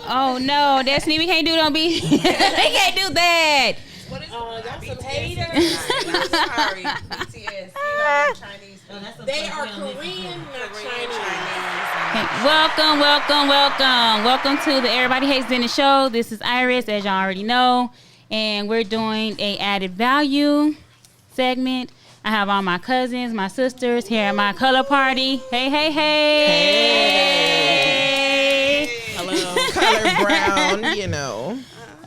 Oh no, Destiny, we can't do no be. We can't do that. What is y'all some haters? Sorry, BTS. You know, Chinese. They are Korean, not Chinese. Welcome to the Everybody Hates Dennis show. This is Iris, as y'all already know, and we're doing a added value segment. I have all my cousins, my sisters here at my color party. Hey. Hello. Color brown, you know.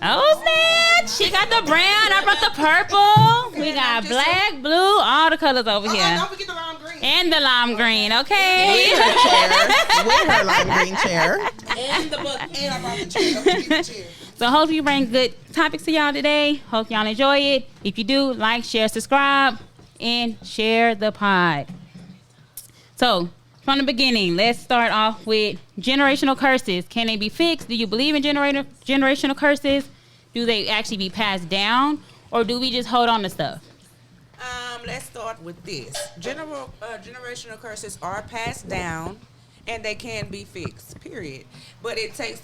Oh, snap. She got the brown. I brought the purple. We got black, blue, all the colors over here. Don't forget the lime green. And the lime green, okay? With her lime green chair. And the book. And I brought the chair. Don't forget the chair. So hope you bring good topics to y'all today. Hope y'all enjoy it. If you do, like, share, subscribe, and share the pod. So, from the beginning, let's start off with generational curses. Can they be fixed? Do you believe in generational curses? Do they actually be passed down? Or do we just hold on to stuff? Let's start with this. Generational curses are passed down, and they can be fixed, period. But it takes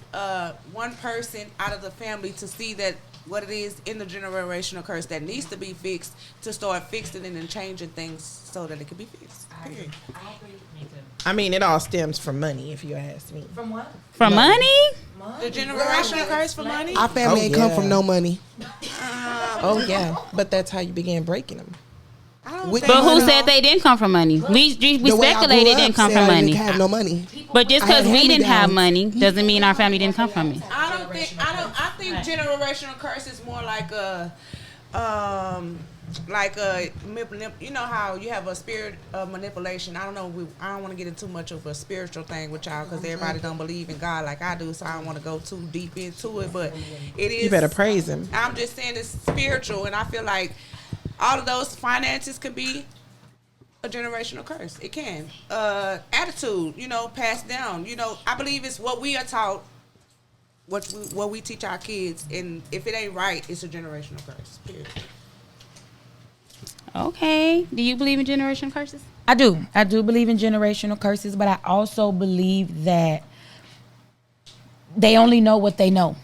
one person out of the family to see that what it is in the generational curse that needs to be fixed, to start fixing it and changing things so that it can be fixed, period. I mean, it all stems from money, if you ask me. From what? From money? The generational curse for money? Our family ain't come from no money. Oh, yeah. But that's how you began breaking them. But who said they didn't come from money? We speculated it didn't come from money. Didn't have no money. But just because we didn't have money doesn't mean our family didn't come from it. I think generational curse is more like a you know how you have a spirit of manipulation. I don't know. I don't want to get into too much of a spiritual thing with y'all because everybody don't believe in God like I do, so I don't want to go too deep into it. But it is. You better praise him. I'm just saying it's spiritual, and I feel like all of those finances could be a generational curse. It can. Attitude, passed down. I believe it's what we are taught, what we teach our kids, and if it ain't right, it's a generational curse. Period. Okay. Do you believe in generational curses? I do. I do believe in generational curses, but I also believe that they only know what they know,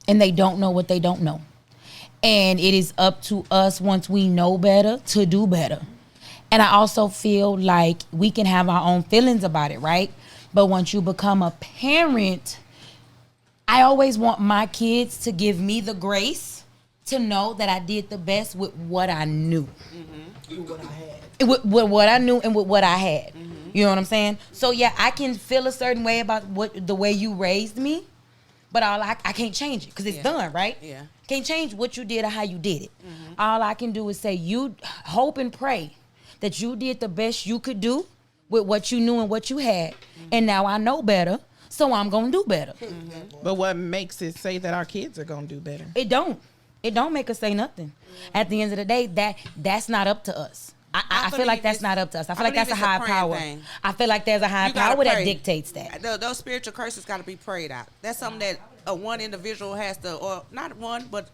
and they don't know what they don't know. And it is up to us, once we know better, to do better. And I also feel like we can have our own feelings about it, right? But once you become a parent, I always want my kids to give me the grace to know that I did the best with what I knew. With what I had. With what I knew and with what I had. You know what I'm saying? So, yeah, I can feel a certain way about the way you raised me, but I can't change it because it's done, right? Yeah. Can't change what you did or how you did it. All I can do is say, you hope and pray that you did the best you could do with what you knew and what you had. And now I know better, so I'm going to do better. But what makes it say that our kids are going to do better? It don't make us say nothing. At the end of the day, that's not up to us. I feel like that's not up to us. I feel like that's a high power. I feel like there's a high power that dictates that. Those spiritual curses got to be prayed out. That's something that one individual has to, or not one, but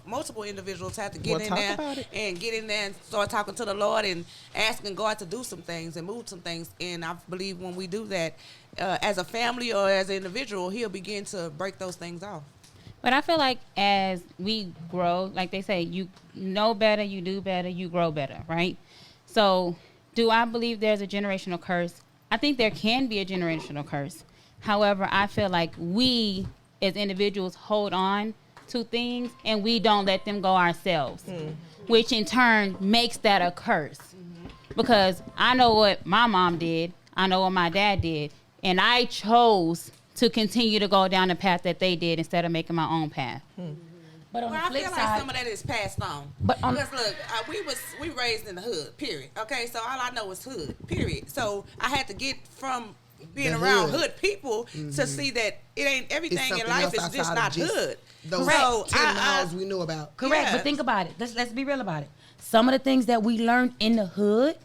multiple individuals have to get in there and get in there and start talking to the Lord and asking God to do some things and move some things. And I believe when we do that, as a family or as an individual, He'll begin to break those things off. But I feel like as we grow, like they say, you know better, you do better, you grow better, right? So do I believe there's a generational curse? I think there can be a generational curse. However, I feel like we as individuals hold on to things and we don't let them go ourselves, which in turn makes that a curse. Because I know what my mom did, I know what my dad did, and I chose to continue to go down the path that they did instead of making my own path. But on the I flip feel side, like some of that is passed on. Because look, we raised in the hood, period. Okay, so all I know is hood, period. So I had to get from being around hood people to see that it ain't everything in life is just not hood. Those so 10 miles we knew about. correct, Yeah. but think about it. Let's be real about it. Some of the things that we learned in the hood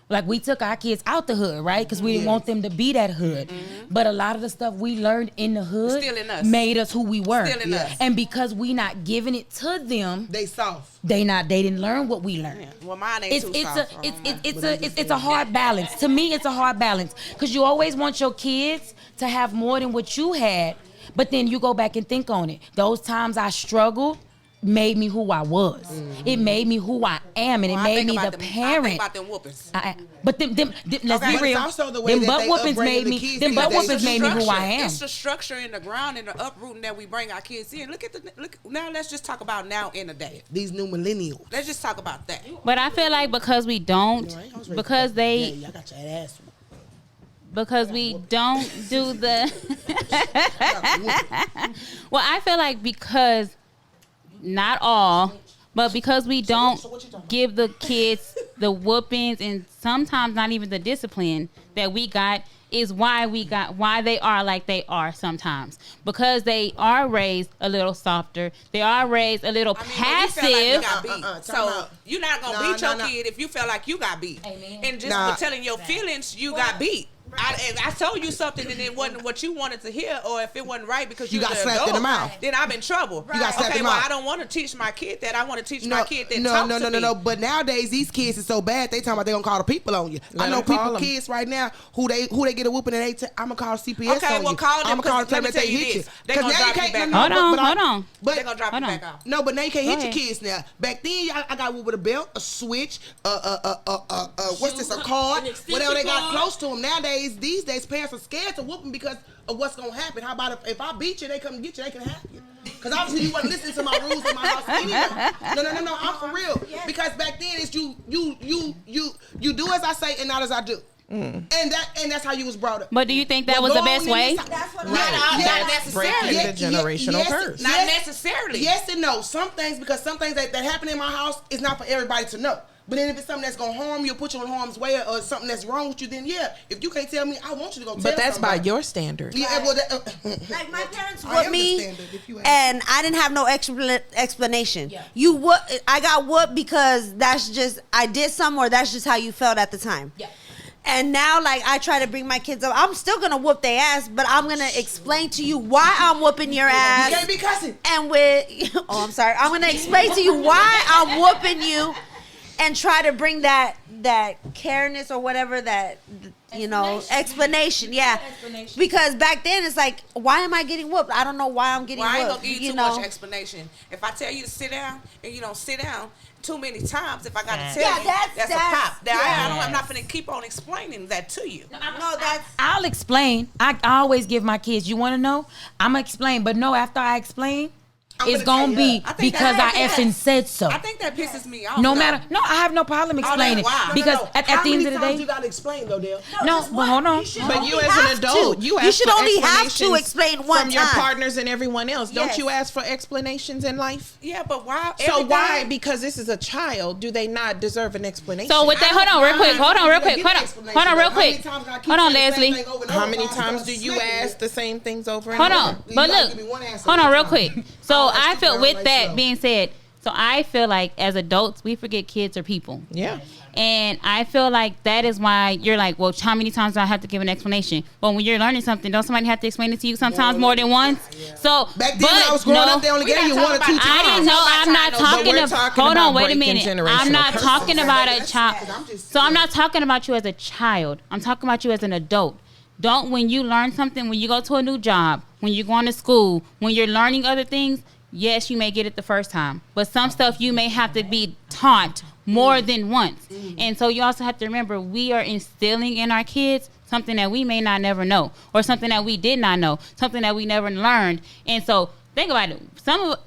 Like we took our kids out the hood, right? Because we didn't want them to be that hood. But a lot of the stuff we learned in the hood Still in us. made us who we were. Still in us. And because we not giving it to them, They soft. they didn't learn what we learned. Well, mine ain't too soft. It's a hard balance. To me, it's a hard balance because you always want your kids to have more than what you had, but then you go back and think on it. Those times I struggled made me who I was. It made me who I am, and it made me the I parent. think about them whoopings. But them let's Okay. be But real. it's also the way Them that butt they whoopings upbringing made the me. kids Them these butt days. whoopings made me who I am. It's the structure in the ground and the uprooting that we bring our kids in. Look. Now let's just talk about now in the day. These new millennials. Let's just talk about that. But I feel like because we don't, because they, Yeah, y'all got your ass. because we don't do the. Well, I feel like because not all, but because we don't give the kids the whoopings and sometimes not even the discipline that we got is why they are like they are sometimes, because they are raised a little softer, they are raised a little passive. When you feel like you got beat. Time So out. you're not gonna Nah, beat your nah. kid if you feel like you got beat. Amen. And just Nah. for telling your feelings, you got beat. I told you something and it wasn't what you wanted to hear, or if it wasn't right because You you're got the slapped in the adult, mouth. then I'm in trouble. You got slapped okay, in the well, mouth. I don't want to teach my kid that. I want to teach my kid that no, talk no, to no, me. no. But nowadays these kids is so bad. They talking about they gonna call the people on you. Let I know them call people, them. kids right now who they get a whooping and I'm gonna call CPS Okay, on well, you. call them, I'm gonna call 'cause let me them tell you hit you. this. They 'Cause gonna now drop you you can't. back Hold on, hold on. But They're gonna drop you Hold on. back off. no, but now you can't Go hit ahead. your kids now. Back then, I got whooped with a belt, a switch, what's this, a card, whatever they got close to them. Nowadays, these days, parents are scared to whoop them because of what's gonna happen. How about if I beat you, they come get you, they can have you. Because obviously you wasn't listening to my rules in my house anyway. No, I'm for real. Because back then it's you do as I say and not as I do. And that's how you was brought up. But do you think that Well, was the go best on in way? this- That's what Not I'm necessarily. breaking the generational curse. Not necessarily. Yes and no. Some things, because some things that happen in my house is not for everybody to know. But then if it's something that's gonna harm you, or put you in harm's way, or something that's wrong with you, then yeah. If you can't tell me, I want you to go tell But that's by somebody. your standard. Yeah, well, Like my parents I whooped am the me, standard, if you ask. and I didn't have no explanation. I got whooped because that's just I did something, or that's just how you felt at the time. Yeah. And now, like, I try to bring my kids up. I'm still gonna whoop their ass, but I'm gonna explain to you why I'm whooping your You ass. can't be cussing. And oh, I'm sorry. I'm gonna explain to you why I'm whooping you, and try to bring that careness or whatever explanation. Yeah, Explanation. because back then it's like, why am I getting whooped? I don't know why I'm getting Well, I ain't whooped. gonna give you too much explanation. If I tell you to sit down and you don't sit down too many times, if I gotta tell Yeah, you, that's- a pop. yeah. I'm not gonna keep on explaining that to you. No, that's I'll explain. I always give my kids. You want to know? I'm gonna explain. But no, after I explain, I'm it's gonna gonna tell you be that. I think because I that- effing said so. I think that pisses me off. No though. matter. No, I have no problem explaining wow. because No. at How the end many of the times day, you gotta explain though, Dale? no. But hold on. But you as an adult, you ask should for only have to explanations explain one from your time. partners and everyone else. Don't Yes. you ask for explanations in life? Yeah, but why? So everything- why? Because this is a child. Do they not deserve an explanation? So with that, hold on real quick. Hold on real quick. Hold on real quick. Hold on, Leslie. how many times do you ask the same things over and Hold over? on. But look, hold on real quick. So I feel with that being said, so I feel like as adults, we forget kids are people. Yeah. And I feel like that is why you're like, well, how many times do I have to give an explanation? But when you're learning something, don't somebody have to explain it to you sometimes more than once? So, Back then but when I was growing up, they only we gave you not one or talking two about- times. I didn't know. I'm not But talking we're about. talking Hold on, about wait a breaking minute. generational I'm not curses. talking about a That's- child. I'm just- So I'm not talking about you as a child. I'm talking about you as an adult. Don't, when you learn something, when you go to a new job, when you're going to school, when you're learning other things, yes, you may get it the first time. But some stuff you may have to be taught more than once. And so you also have to remember, we are instilling in our kids something that we may not never know, or something that we did not know, something that we never learned. And so think about it.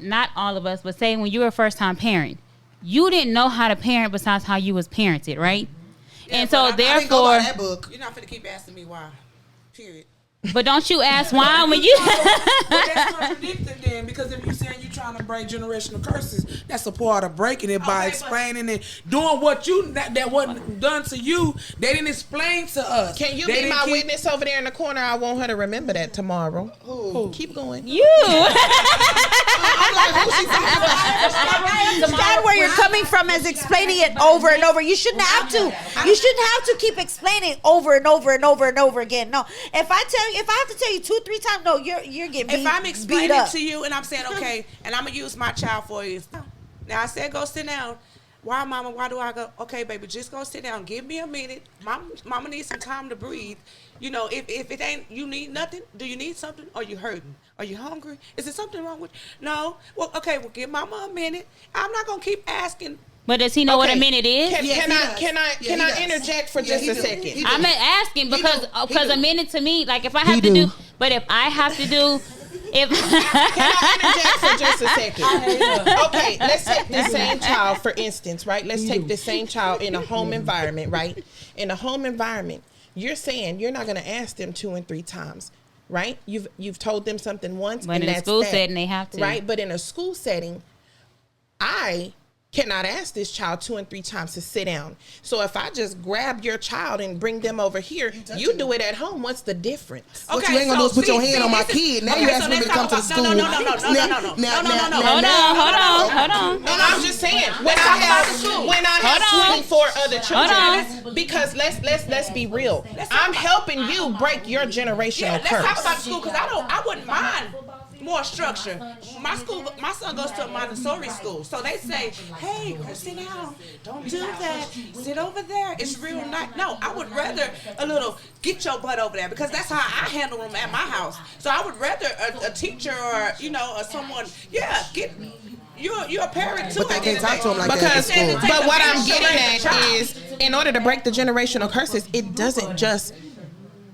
Not all of us, but say when you were a first time parent, you didn't know how to parent besides how you was parented, right? And so but I didn't I didn't go by therefore, that book. You're not finna keep asking me why. Period. but don't you ask why when you But that's contradicting then, because if you're saying you're trying to break generational curses, that's a part of breaking it by Okay, explaining it, doing what that wasn't done to you. They didn't explain to us. Can you They be didn't my keep- witness over there in the corner? I want her to remember that tomorrow. Keep going. You. I understand where you're coming from as explaining it over and over. You shouldn't have to. You shouldn't have to keep explaining it over and over and over and over again. No, if I have to tell you 2-3 times, no, you're getting beat. If I'm beat explaining up. to you and I'm saying, okay, and I'm gonna use my child for you. Now I said go sit down. Why, mama? Why do I go? Okay, baby, just go sit down. Give me a minute. Mama needs some time to breathe. You know, if it ain't, you need nothing. Do you need something? Are you hurting? Are you hungry? Is there something wrong with you? No. Well, okay, well, give mama a minute. I'm not gonna keep asking. But does he know what a Okay. minute is? Can I interject for just a second? I'm asking because a minute to me, like if I have He to do. do, but if I have to do, if Can I interject for just a second? Okay, let's take the same child, for instance, right? Let's take the same child in a home environment, right? In a home environment, you're saying you're not going to ask them 2 and 3 times, right? You've told them something once, But and in a that's school that, setting, they have to. right? But in a school setting, I cannot ask this child 2 and 3 times to sit down. So if I just grab your child and bring them over here, you do it at home. What's the difference? What you ain't gonna do is put your hand on my this is- kid. Now okay, you so asking me let's to come talk to the about- school. No. hold on. And I'm just saying, when I have 24 other children, because let's be real. I'm helping you break your Yeah, generational let's curse. talk about the school because I wouldn't mind more structure. My son goes to a Montessori school, so they say, "Hey, go sit down. Don't do that. Sit over there. It's real nice." No, I would rather a little get your butt over there because that's how I handle them at my house. So I would rather a teacher or or someone. Yeah, get. You're a parent too. But they can't talk to him like that at Because, school. but what I'm getting at is, in order to break the generational curses, it doesn't just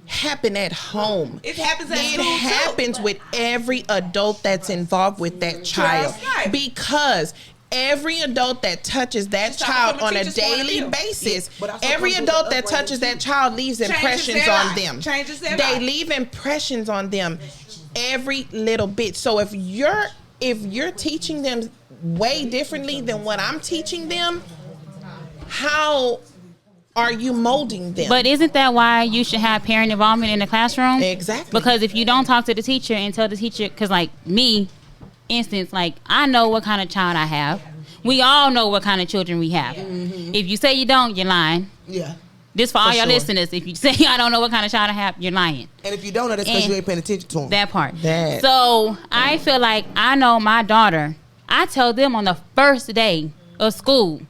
happen at home. It happens at It school, too. happens with every adult that's involved with that child. That's right. Because every adult that touches that She's talking child from a on a teacher's point of daily view. basis, but also every comes with adult the that upbringing, touches that child leaves impressions their on life. them. Changes their They life. leave impressions on them every little bit. So if you're teaching them way differently than what I'm teaching them, how are you molding them? But isn't that why you should have parent involvement in the classroom? Exactly. Because if you don't talk to the teacher and tell the teacher, because like me, instance, like I know what kind of child I have. We all know what kind of children we have. If you say you don't, you're lying. Yeah. This for all your sure. listeners. If you say I don't know what kind of child I have, you're lying. And if you don't know, that's because And you ain't paying attention to him. That part. That. So I feel like I know my daughter. I tell them on the first day of school,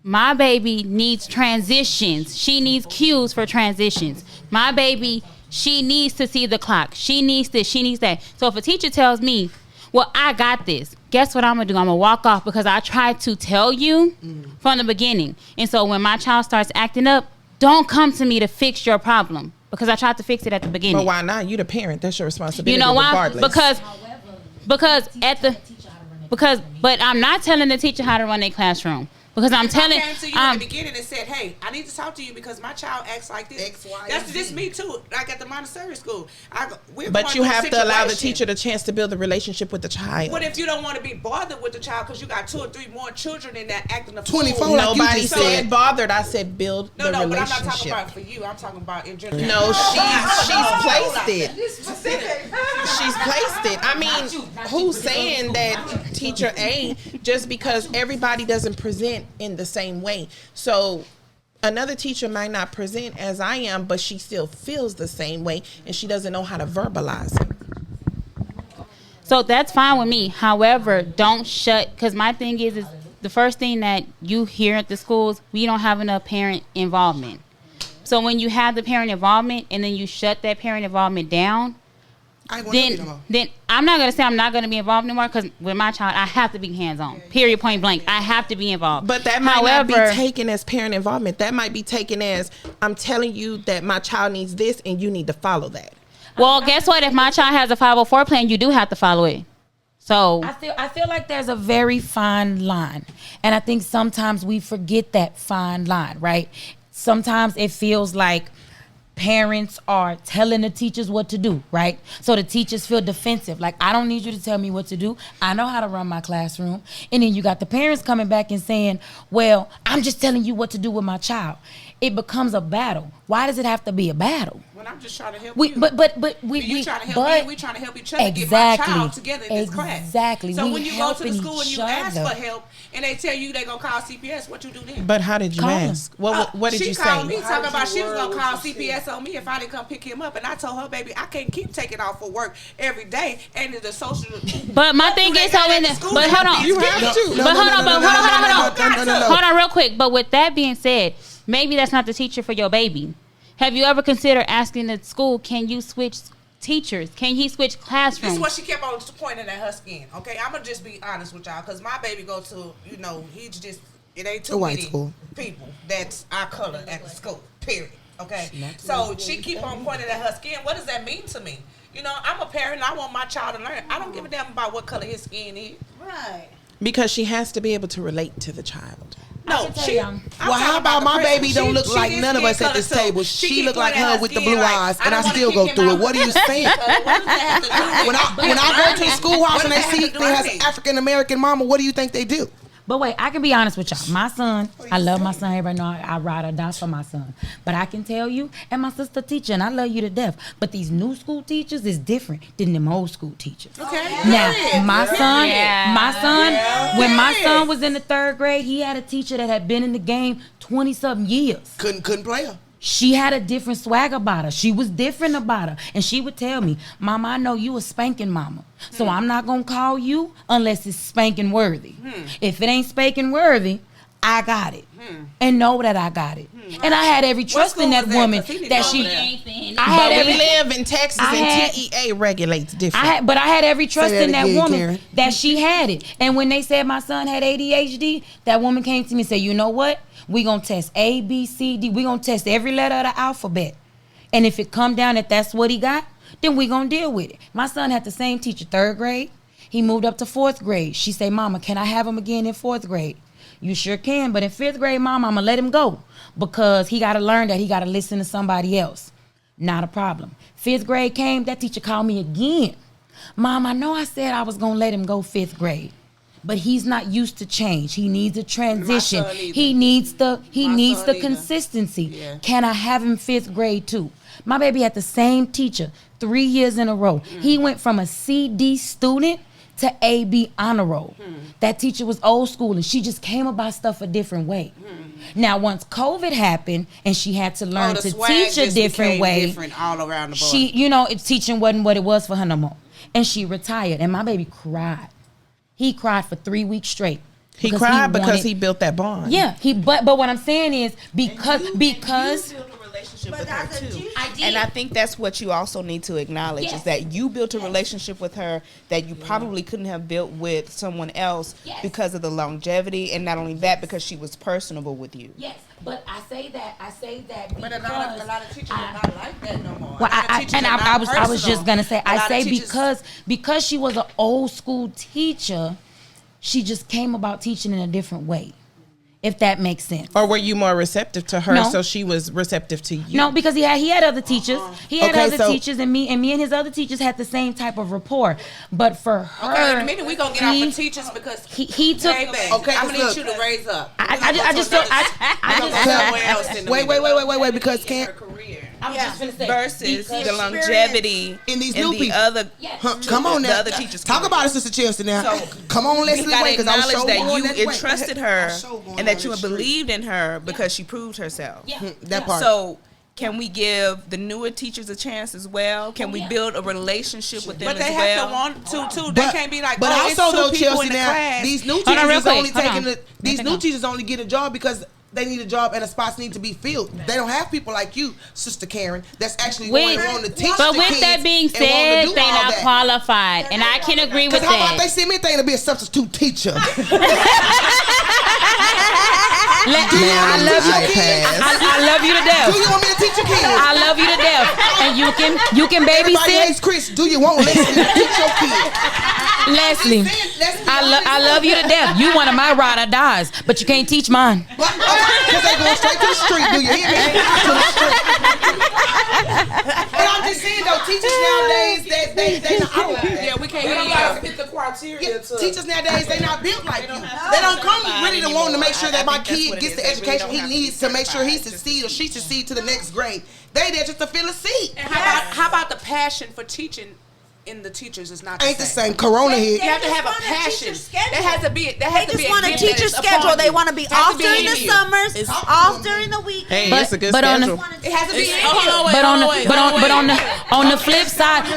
my baby needs transitions. She needs cues for transitions. My baby, she needs to see the clock. She needs this. She needs that. So if a teacher tells me, well, I got this, guess what I'm going to do? I'm going to walk off because I tried to tell you from the beginning. And so when my child starts acting up, don't come to me to fix your problem because I tried to fix it at the beginning. But why not? You the parent. That's your responsibility. You know why? Regardless. But I'm not telling the teacher how to run their classroom because I'm telling. I came to you in the beginning and said, "Hey, I need to talk to you because my child acts like this." X, Y, That's and just Z. me too. Like at the Montessori school, we're But going you through a have to allow the situation. teacher the chance to build a relationship with the child. What if you don't want to be bothered with the child because you got 2 or 3 more children in that acting a 24 fool? like you Nobody just said said. bothered. I said build No, the but I'm not relationship. talking about for you. I'm talking about in general. No, she's placed it. She's placed it. I mean, who's saying that teacher A just because everybody doesn't present in the same way? So another teacher might not present as I am, but she still feels the same way and she doesn't know how to verbalize it. So that's fine with me. However, don't shut, because my thing is the first thing that you hear at the schools, we don't have enough parent involvement. So when you have the parent involvement and then you shut that parent involvement down, I ain't gonna help you no more. then I'm not going to say I'm not going to be involved anymore because with my child, I have to be hands-on. Period, point blank. I have to be involved. But that might not However, be taken as parent involvement. That might be taken as I'm telling you that my child needs this and you need to follow that. well, guess what? If my child has a 504 plan, you do have to follow it. So I feel like there's a very fine line. And I think sometimes we forget that fine line, right? Sometimes it feels like parents are telling the teachers what to do, right? So the teachers feel defensive. Like, I don't need you to tell me what to do. I know how to run my classroom. And then you got the parents coming back and saying, well, I'm just telling you what to do with my child. it becomes a battle. Why does it have to be a battle? When I'm just trying to help We, you. but we You trying to help but, me, we trying to help each other get my child together in this class. Exactly. So We when you go to the helping school and you each ask other. for help and they tell you they gonna call CPS, what you do then? But how did you Call him. ask? What did she you called say? me talking about she was gonna call CPS on me if I didn't come pick him up, and I told her, baby, I can't keep taking off for work every day, and the social. But my thing is, so in the, but hold on. You have to. But hold on, no. hold on real quick. But with that being said, maybe that's not the teacher for your baby. Have you ever considered asking the school, can you switch teachers? Can he switch This classrooms? is what she kept on pointing at her skin. Okay, I'm gonna just be honest with y'all, cause my baby go to, he's just, it ain't too A white many school. people that's our color at the school. Period. Okay, so she keep on pointing at her skin. What does that mean to me? I'm a parent. I want my child to learn. I don't give a damn about what color his skin is. Right. Because she has to be able to relate to the child. No, can tell she. y'all. I'm Well, how talking about the my principal. baby don't look She like is none of us skin at this color, table? too. She keep look like pointing at her with the skin blue like, eyes, and I don't wanna still kick go him through it. out. What are you saying? What does that have to do with When I go to the schoolhouse and they What does see that they have has to do with an African American mama, what do you think they do? But wait, I can be honest with y'all. My son, I love my son. Everybody know I ride or die for my son. But I can tell you, and my sister teacher, and I love you to death. But these new school teachers is different than them old school teachers. Okay. Now, my son, Yeah. when my son was in the 3rd grade, he had a teacher that had been in the game 20-something years. Couldn't play her. She had a different swag about her. She was different about her. And she would tell me, Mama, I know you a spanking mama. So I'm not going to call you unless it's spanking worthy. If it ain't spanking worthy, I got it. And know that I got it. And I had every trust in school that was that? woman 'Cause he need that to she... go over there. I had But we every... live in Texas I and had- TEA regulates different. But I had every trust Say that in that again, woman Karen. that she had it. And when they said my son had ADHD, that woman came to me and said, you know what? We gonna test A, B, C, D. We gonna test every letter of the alphabet. And if it come down that that's what he got, then we gonna deal with it. My son had the same teacher, 3rd grade. He moved up to 4th grade. She say, Mama, can I have him again in 4th grade? You sure can, but in 5th grade, Mama, I'm gonna let him go because he gotta learn that he gotta listen to somebody else. Not a problem. 5th grade came, that teacher called me again. Mom, I know I said I was gonna let him go 5th grade, but he's not used to change. He needs a transition. son either. He needs the son either. consistency. Yeah. Can I have him 5th grade too? My baby had the same teacher 3 years in a row. He went from a CD student to AB honor roll. That teacher was old school and she just came about stuff a different way. Now, once COVID happened and she had to learn the to swag teach a just different became way, different all around the board. she, teaching wasn't what it was for her no more. And she retired and my baby cried. He cried for 3 weeks straight. He because cried because wanted- he built that bond. Yeah, but what I'm saying is because You build a relationship with her as a too. teacher- I did. And I think that's what you also need to acknowledge Yes. is that you built a relationship with her that you probably couldn't have built with someone else Yes. because of the longevity, and not only that, because she was personable with you. Yes, but I say that because But a lot of teachers are not like that no more. Well, A lot of teachers are not I was personal. just gonna say A lot I of say teachers- because she was an old school teacher, she just came about teaching in a different way, if that makes sense. Or were you more receptive to her, No. so she was receptive to you? No, because he had other teachers. He had Okay, other so- teachers, and me and his other teachers had the same type of rapport. But for her, Okay, in a minute we gonna get off he- of teachers because he took. baby, Okay, I'm gonna look. need you to raise up. I just feel. I just. somewhere else in the Wait, minute. because can't I was just gonna say Versus because- the longevity in these and new the people. other. Yes. Come on The now. other teachers Talk come. about it, Sister Chelsea now. So, come on, You Leslie gotta Way, because I was acknowledge so that going you that way. entrusted I her was so going and that down you that street. believed in her because she proved herself. Yeah. That part. So can we give the newer teachers a chance as well? Can we yeah. build a relationship with them But they as have well? to want to too. They can't be like, but oh, it's also two though, people Chelsea, in the now class. these new on, teachers real is quick. only Hold taking on. the these Let new me go. teachers only get a job because they need a job and the spots need to be filled. They don't have people like you, Sister Karen, that's actually going on to teach But the with kids that being and wanna said, do they all not that. qualified, and I can agree with Because how about they that. send me a thing to be a substitute teacher? I love you. I love you to Do death. you want me to teach your kids? I love you to death, and you can Everybody babysit. asks Chris, do you want Leslie to teach your kids? Leslie, I love you to death. You one of my ride or dies, but you can't teach mine. Because they going straight to the street, do you hear me? To the street. But I'm just saying though, teachers nowadays, they I don't Yeah, we can't They hear don't you. gotta spit the quartet. criteria to Teachers nowadays, they not built like you. They don't come ready to want to make sure that my kid gets the education he needs to make sure he succeeds or she succeeds to the next grade. They there just to fill a seat. And how about the passion for teaching in the teachers is not the Ain't the same. same. Corona hit. You have to have a passion. There has to be. There has They to be just want a gift that teacher is schedule. upon They you. want to be It has off be during in the you. summers, off during the week. Hey, But- it's a good but on the- schedule. It has to be in you.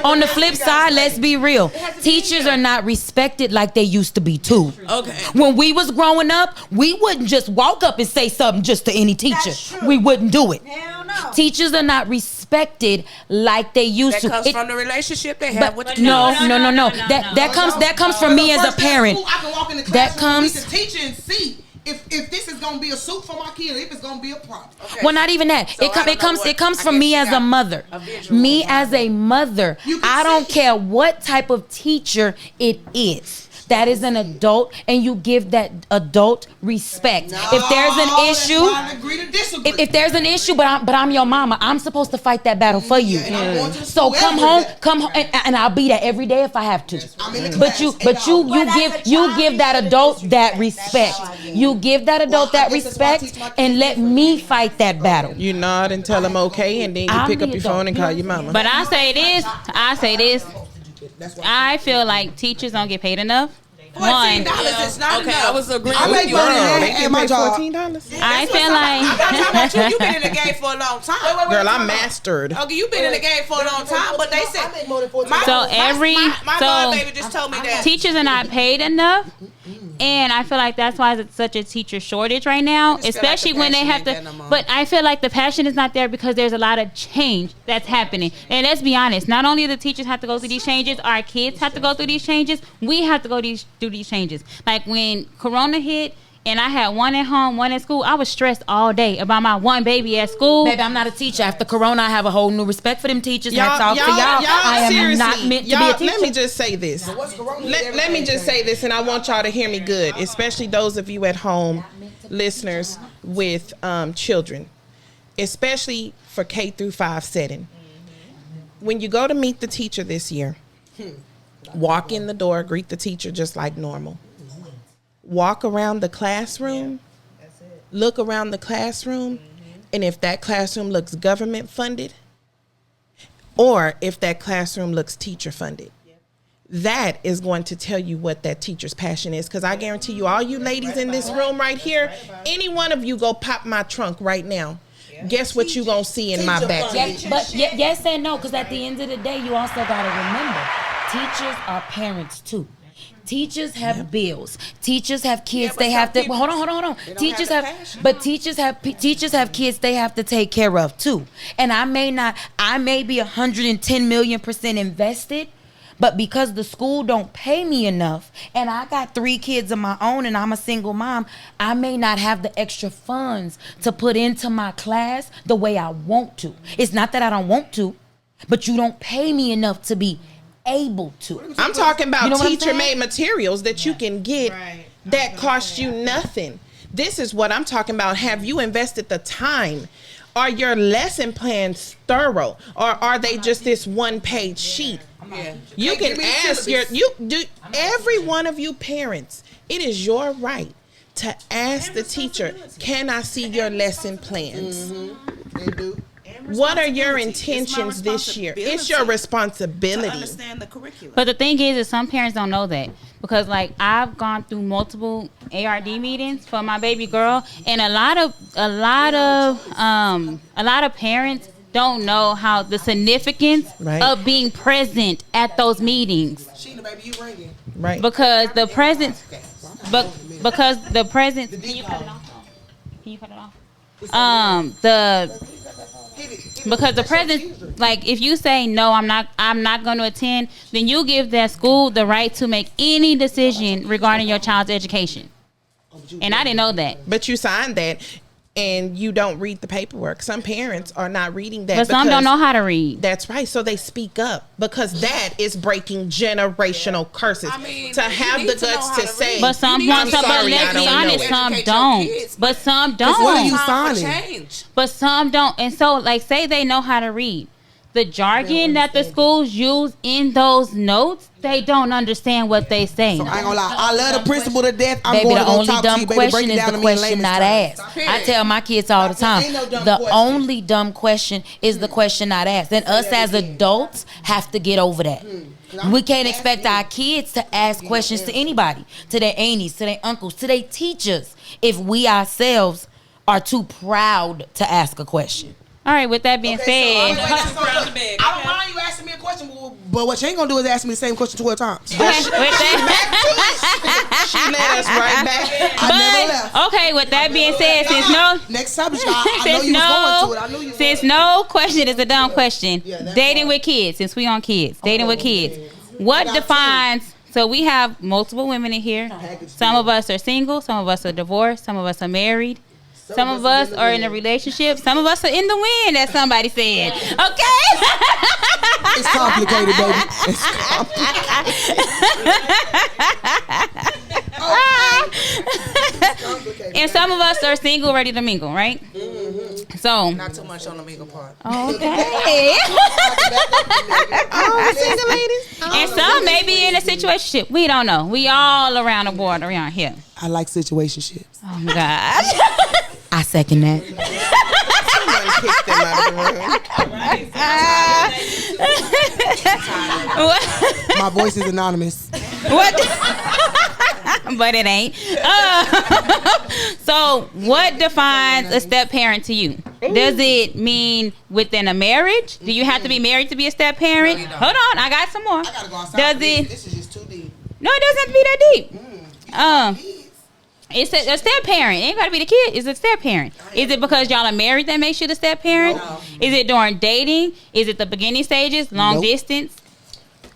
On the flip side, let's be real. Teachers are not respected like they used to be too. Okay. When we was growing up, we wouldn't just walk up and say something just to any teacher. That's true. We wouldn't do it. Hell no. Teachers are not respected like they used That to. comes It- from the relationship they have with but the no, kids. no. That comes from me as a parent. I can walk in the That classroom, meet comes- the teacher and see if this is gonna be a suit for my kid, or if it's gonna be a problem. Well, not even that. So I don't know It comes I from guess me you as a got mother. a visual Me of as a mother. You can I don't see. care what type of teacher it is. That is an adult, and you give that adult respect. If there's an That's issue, why I agree to disagree. if there's an issue, but I'm your mama, I'm supposed to fight that battle for you. and I'm going to So school come every home, day. and I'll be there every day if I have to. I'm in the But you class and all. give that adult that respect. You give that adult Well, I that guess that's why I respect, teach my kids and let me fight that battle. You nod and tell them okay, and then you I'm pick up the your phone and call adult. your mama. But I say this. That's why I feel like teachers don't get paid enough. $14 One, is not Okay, enough. I was agreeing I with make you. money Girl, at- they at get my paid job. $14. I feel I'm not talking about you. like You've been in the game for a long time. Girl, I'm mastered. Okay, you've been in the game for a long time, but they said I make more than 14. my, So my so- mom baby just told me that. teachers are not paid enough. And I feel like that's why it's such a teacher shortage right now, just feel like especially the when they passion have to. ain't there no more. But I feel like the passion is not there because there's a lot of change that's happening. And let's be honest, not only do the teachers have to go through these changes, our kids have to go through these changes. We have to go through these changes. Like when Corona hit and I had one at home, one at school, I was stressed all day about my one baby at school. Baby, I'm not a teacher. After Corona, I have a whole new respect for them teachers. Hats off to y'all. I am seriously, not meant to be a y'all, teacher. let me just say this. Let me just say this, and I want y'all to hear me good, especially those of you at home, listeners with children, especially for K through 5 setting. When you go to meet the teacher this year, walk in the door, greet the teacher just like normal. Walk around the classroom, look around the classroom, and if that classroom looks government funded, or if that classroom looks teacher funded, that is going to tell you what that teacher's passion is. Because I guarantee you, all you ladies in this room right here, any one of you go pop my trunk right now. Guess what you gonna see in my back? Yes and no, because at the end of the day, you also got to remember, teachers are parents too. Teachers have bills. Teachers have kids. but They have some to people- hold on. don't Teachers have have, the passion. but teachers have kids they have to take care of too. And I may be 110 million% invested, but because the school don't pay me enough, and I got 3 kids of my own, and I'm a single mom, I may not have the extra funds to put into my class the way I want to. It's not that I don't want to, but you don't pay me enough to be able to. I'm talking about You know what I'm teacher-made saying? materials that you can get that cost you nothing. This is what I'm talking about. Have you invested the time? Are your lesson plans thorough, or are they just this one-page sheet? Yeah. You can ask every one of you parents. It is your right to ask the teacher, "Can I see your lesson plans? They do. What are your intentions this year?" It's your to responsibility. understand the curriculum. But the thing is some parents don't know that because, like, I've gone through multiple ARD meetings for my baby girl, and a lot of parents don't know how the significance Right. of being present at those meetings Sheena, baby, you ringing. Right. because the presence, but because the presence. Can you cut it off? Can you cut it off? Because the presence, like, if you say no, I'm not going to attend, then you give that school the right to make any decision regarding your child's education. And I didn't know that. But you signed that, and you don't read the paperwork. Some parents are not reading that. But some because- don't know how to read. That's right. So they speak up because that is breaking generational curses. I mean, to you have need the to know guts how to to say, read. But some You want need some, to but sorry, let's I be don't know honest, it. some Educate your don't. kids, But some what are you don't. Time for signing? change. But some don't. And so, like, say they know how to read. the jargon that the schools use in those notes, they don't understand what they say. So I ain't gonna lie. I love the principal to death. I'm Baby, going the to go only talk to dumb you, baby. Break question it is down the to me in question layman's not terms. asked. I tell my kids all the time, Ain't no dumb the question. only dumb question is the question not asked. And us as adults have to get over that. We can't expect our kids to ask questions to anybody, to their aunties, to their uncles, to their teachers, if we ourselves are too proud to ask a question. All right, with that being said, I don't mind you asking me a question, but what you ain't gonna do is ask me the same question 12 times. okay, with that, She led us right back. I never left. but okay, with that being said, Next subject, I know you was going to it. I knew you was since going no question is a dumb question, that's dating right. with kids, since we on kids, dating with kids, what got defines? So we have multiple women in here. Some of us are single, some of us are divorced, some of us are married. Some of us are in a relationship. Some of us are in the wind, as somebody said. Okay? It's complicated, baby. It's complicated. And some of us are single, ready to mingle, right? So, Not too much on the mingle part. okay. Single ladies. And some may be in a situationship. We don't know. We all around the board around here. I like situationships. Oh my God. I second that. What? My voice is anonymous. What? But it ain't. So, what defines a step parent to you? Does it mean within a marriage? Do you have to be married to be a step parent? Hold on, I got some more. I gotta go outside. Does for this. it? This is just too deep. No, it doesn't have to be that deep. It's a step parent. It ain't got to be the kid. It's a step parent. Is it because y'all are married that makes you the step parent? No. Is it during dating? Is it the beginning stages? Long Nope. distance?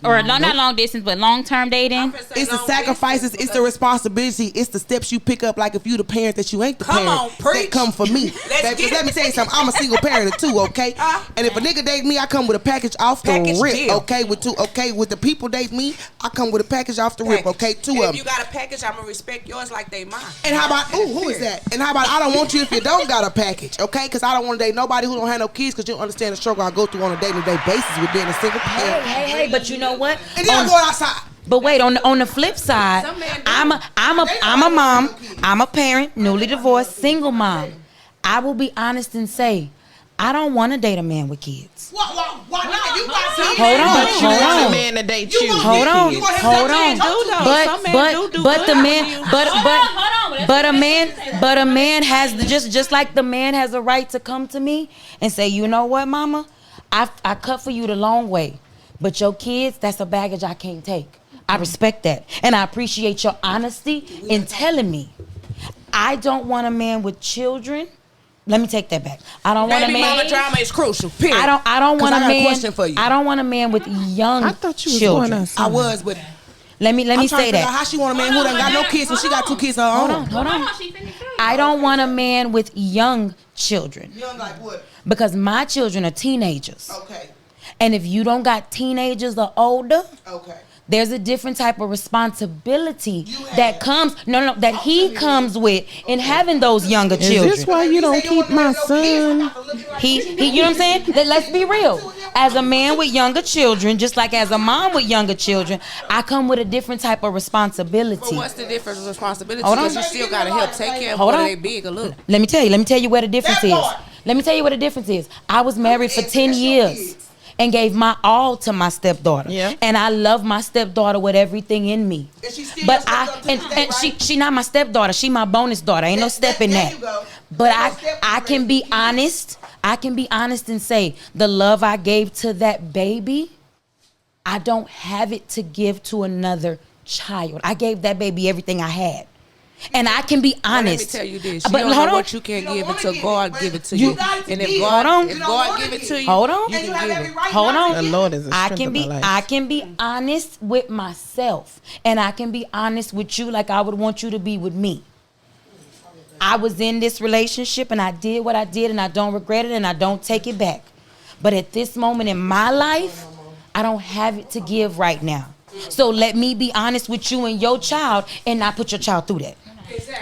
Or not long distance, but long-term dating? It's the sacrifices, it's the responsibility, it's the steps you pick up. Like if you the parent that you ain't the Come parent, on, preach. that come for me. Let's Baby, 'cause get let me it. tell you something. I'm a single parent too, okay? And if a nigga date me, I come with a package off Package the rip, deal. okay? With the people date me, I come with a package off the rip, okay? Two If of you them. got a package, I'm gonna respect yours like they mine. And how about, who is that? And how about I don't want you if you don't got a package, okay? Because I don't want to date nobody who don't have no kids because you don't understand the struggle I go through on a day-to-day basis with being a single parent. Hey, but you know what? And then I'm going outside. But wait, on the flip side, I'm a mom, I'm a parent, newly divorced, single mom. I will be honest and say, I don't want to date a man with kids. Why not? You got some. Hold on, But you hold want a on. man to date you. Hold on, You gonna hold have on. to But the man, but a man has just like the man has a right to come to me and say, you know what, mama, I cut for you the long way, but your kids, that's a baggage I can't take. I respect that, and I appreciate your honesty in telling me. I don't want a man with children. Let me take that back. I don't want a Baby man. mama drama is crucial. Period. I don't want I a got a man. question for you. I don't want a man with young I thought you was children. going I was, but Let me I'm trying say to figure out that. how she want a man who done got no kids when she got 2 kids of her own. Hold on. I don't want a man with young children Young like what? because my children are teenagers. Okay. And if you don't got teenagers or older, Okay. there's a different type of responsibility You have- that comes that he comes with in having those younger Is children. this why you don't keep my son? He, you know what I'm saying? Let's be real. As a man with younger children, just like as a mom with younger children, I come with a different type of But responsibility. what's the difference in responsibility? Hold on. Because you still gotta help take care of Hold whether on. they big or little. Let me tell you where the difference That is. part. Let me tell you what the difference is. I was married for 10 That's your years kids. and gave my all to my stepdaughter. Yeah. And I love my stepdaughter with everything in me. And she's still But your I stepdaughter to and, this day, and right? she not my stepdaughter. She my bonus daughter. Ain't no step in there that. you go. But Ain't no step I in can be raising kids. honest. I can be honest and say the love I gave to that baby, I don't have it to give to another child. I gave that baby everything I had. And I can be honest. Let me tell you this. But You don't hold know on. what you can don't give wanna until give God it, but give it to you you. got it to And if give. God, Hold on. if You don't God wanna give it give. to you, Hold on. you And you can have give every it. right Hold not on. to The give. Lord is the I strength can of be my life. I can be honest with myself, and I can be honest with you like I would want you to be with me. I was in this relationship and I did what I did and I don't regret it and I don't take it back. But at this moment in my life, I don't have it to give right now. So let me be honest with you and your child and not put your child through that.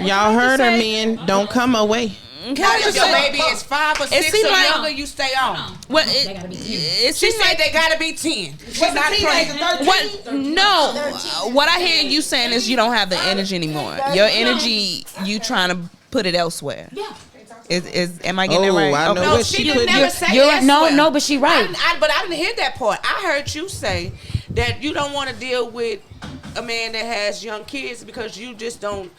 Y'all heard her, men. Don't come away. Now, if your baby is 5 or 6 seems or like- younger, you stay on. Well, it She seems said like they gotta be 10. She's not teenager, pregnant. 13? what? No, what I hear you saying is you don't have the energy anymore. Your energy, you trying to put it elsewhere. Yeah. Am I getting it right? I know Okay. No, what she she didn't put. never say You're right. elsewhere. No, but she right. But I didn't hear that part. I heard you say that you don't want to deal with a man that has young kids because you just don't.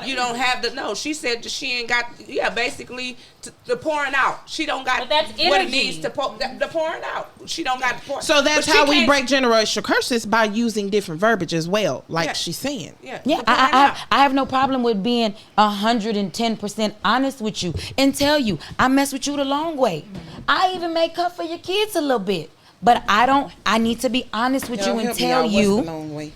You don't have the no. She said that she ain't got. Yeah, basically the pouring out. She don't got But that's what it energy. needs to pour. The pouring out. She don't got. Pour. So that's But she how we can't- break generational curses, by using different verbiage as well, like Yeah. she's saying. Yeah, Yeah, the pouring out. I have no problem with being 110% honest with you and tell you I mess with you the long way. I even make up for your kids a little bit, but I need to be honest with you and tell you.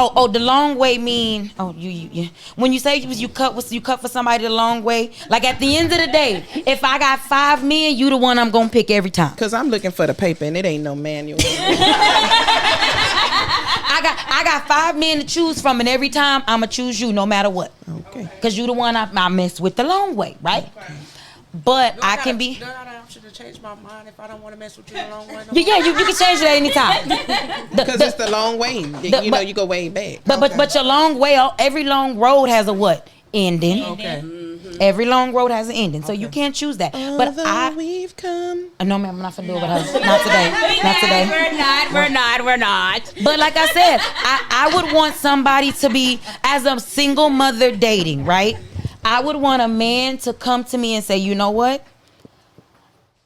Oh, the long way mean you. When you say you cut for somebody the long way, like at the end of the day, if I got 5 million, you the one I'm gonna pick every time. Cause I'm looking for the paper and it ain't no manual. I got 5 men to choose from, and every time I'ma choose you, no matter what. Okay. Cause you the one I mess with the long way, right? But Do I got can a- be. do I got an option to change my mind if I don't want to mess with you the long way? No Yeah, more? you can change it at any time. Because it's the long way. You know, you go way back. But your long way, every long road has a what? Ending. Okay. Every long road has an ending, so you can't choose that. But Although we've come. no, ma'am, I'm not gonna do it with her. Not today. Not today. We're not. But like I said, I would want somebody to be, as a single mother dating, right? I would want a man to come to me and say, you know what?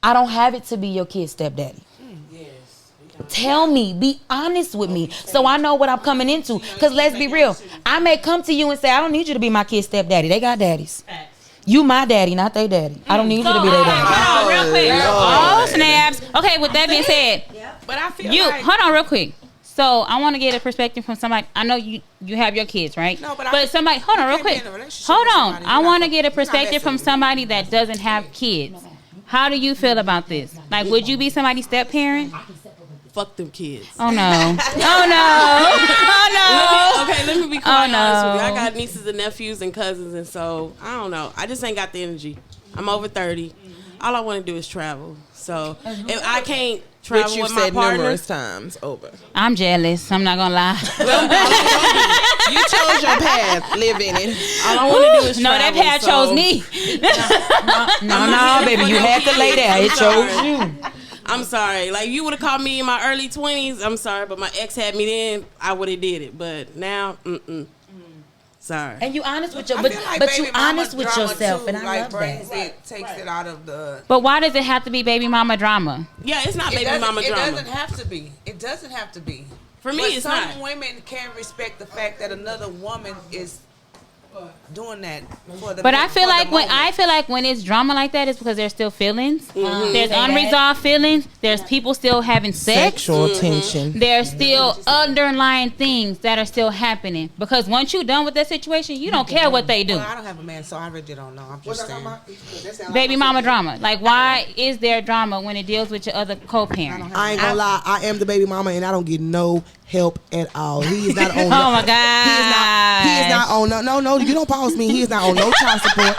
I don't have it to be your kid's stepdaddy. Tell me, be honest with me, so I know what I'm coming into. Because let's be real, I may come to you and say, I don't need you to be my kid's stepdaddy. They got daddies. You my daddy, not they daddy. I don't need you to be their daddy. Hold on, real quick. Oh, snaps. Okay, with that being said, But I feel you like hold on real quick. So I want to get a perspective from somebody. I know you have your kids, right? No, but somebody, hold on real can't be quick. in a relationship Hold with on. somebody I you're want to not- get a you're not perspective from messing with. somebody that doesn't have kids. How do you feel about this? Like, would you be somebody's step parent? Fuck them kids. Oh no! Oh no! Oh no! Okay, let me be quite no. honest with you. I got nieces and nephews and cousins, and so I don't know. I just ain't got the energy. I'm over 30. All I want to do is travel. So if I can't travel Which you've with my said partner, numerous times over. I'm jealous. I'm not gonna lie. You chose your path. Live in it. all I want to do is No, that travel. path so chose me. No, baby, you had to lay there. It chose you. I'm sorry. Like, you would have called me in my early 20s. I'm sorry, but my ex had me then. I would have did it. But now, sorry. And you honest with your, I but feel like but you baby mama honest with drama yourself, too, and I like love brings that. it, takes it out of the. But why does it have to be baby mama drama? Yeah, it's not It baby doesn't- mama it drama. doesn't have to be. It doesn't have to be. For me, But it's some not. women can respect the fact that another woman is doing that for the. But I feel for the like moment. when it's drama like that, it's because there's still feelings. Mm-hmm. There's Say that. unresolved feelings. There's people still having sex. Sexual tension. There's still underlying things that are still happening. Because once you're done with that situation, you don't care what they do. Well, I don't have a man, so I really don't know. I'm just saying. Baby mama drama. Like, why is there drama when it deals with your other co-parent? I ain't gonna lie, I am the baby mama and I don't get no help at all. He is not on. Oh my God. He is not on. No. You don't pause me. He is not on no child support.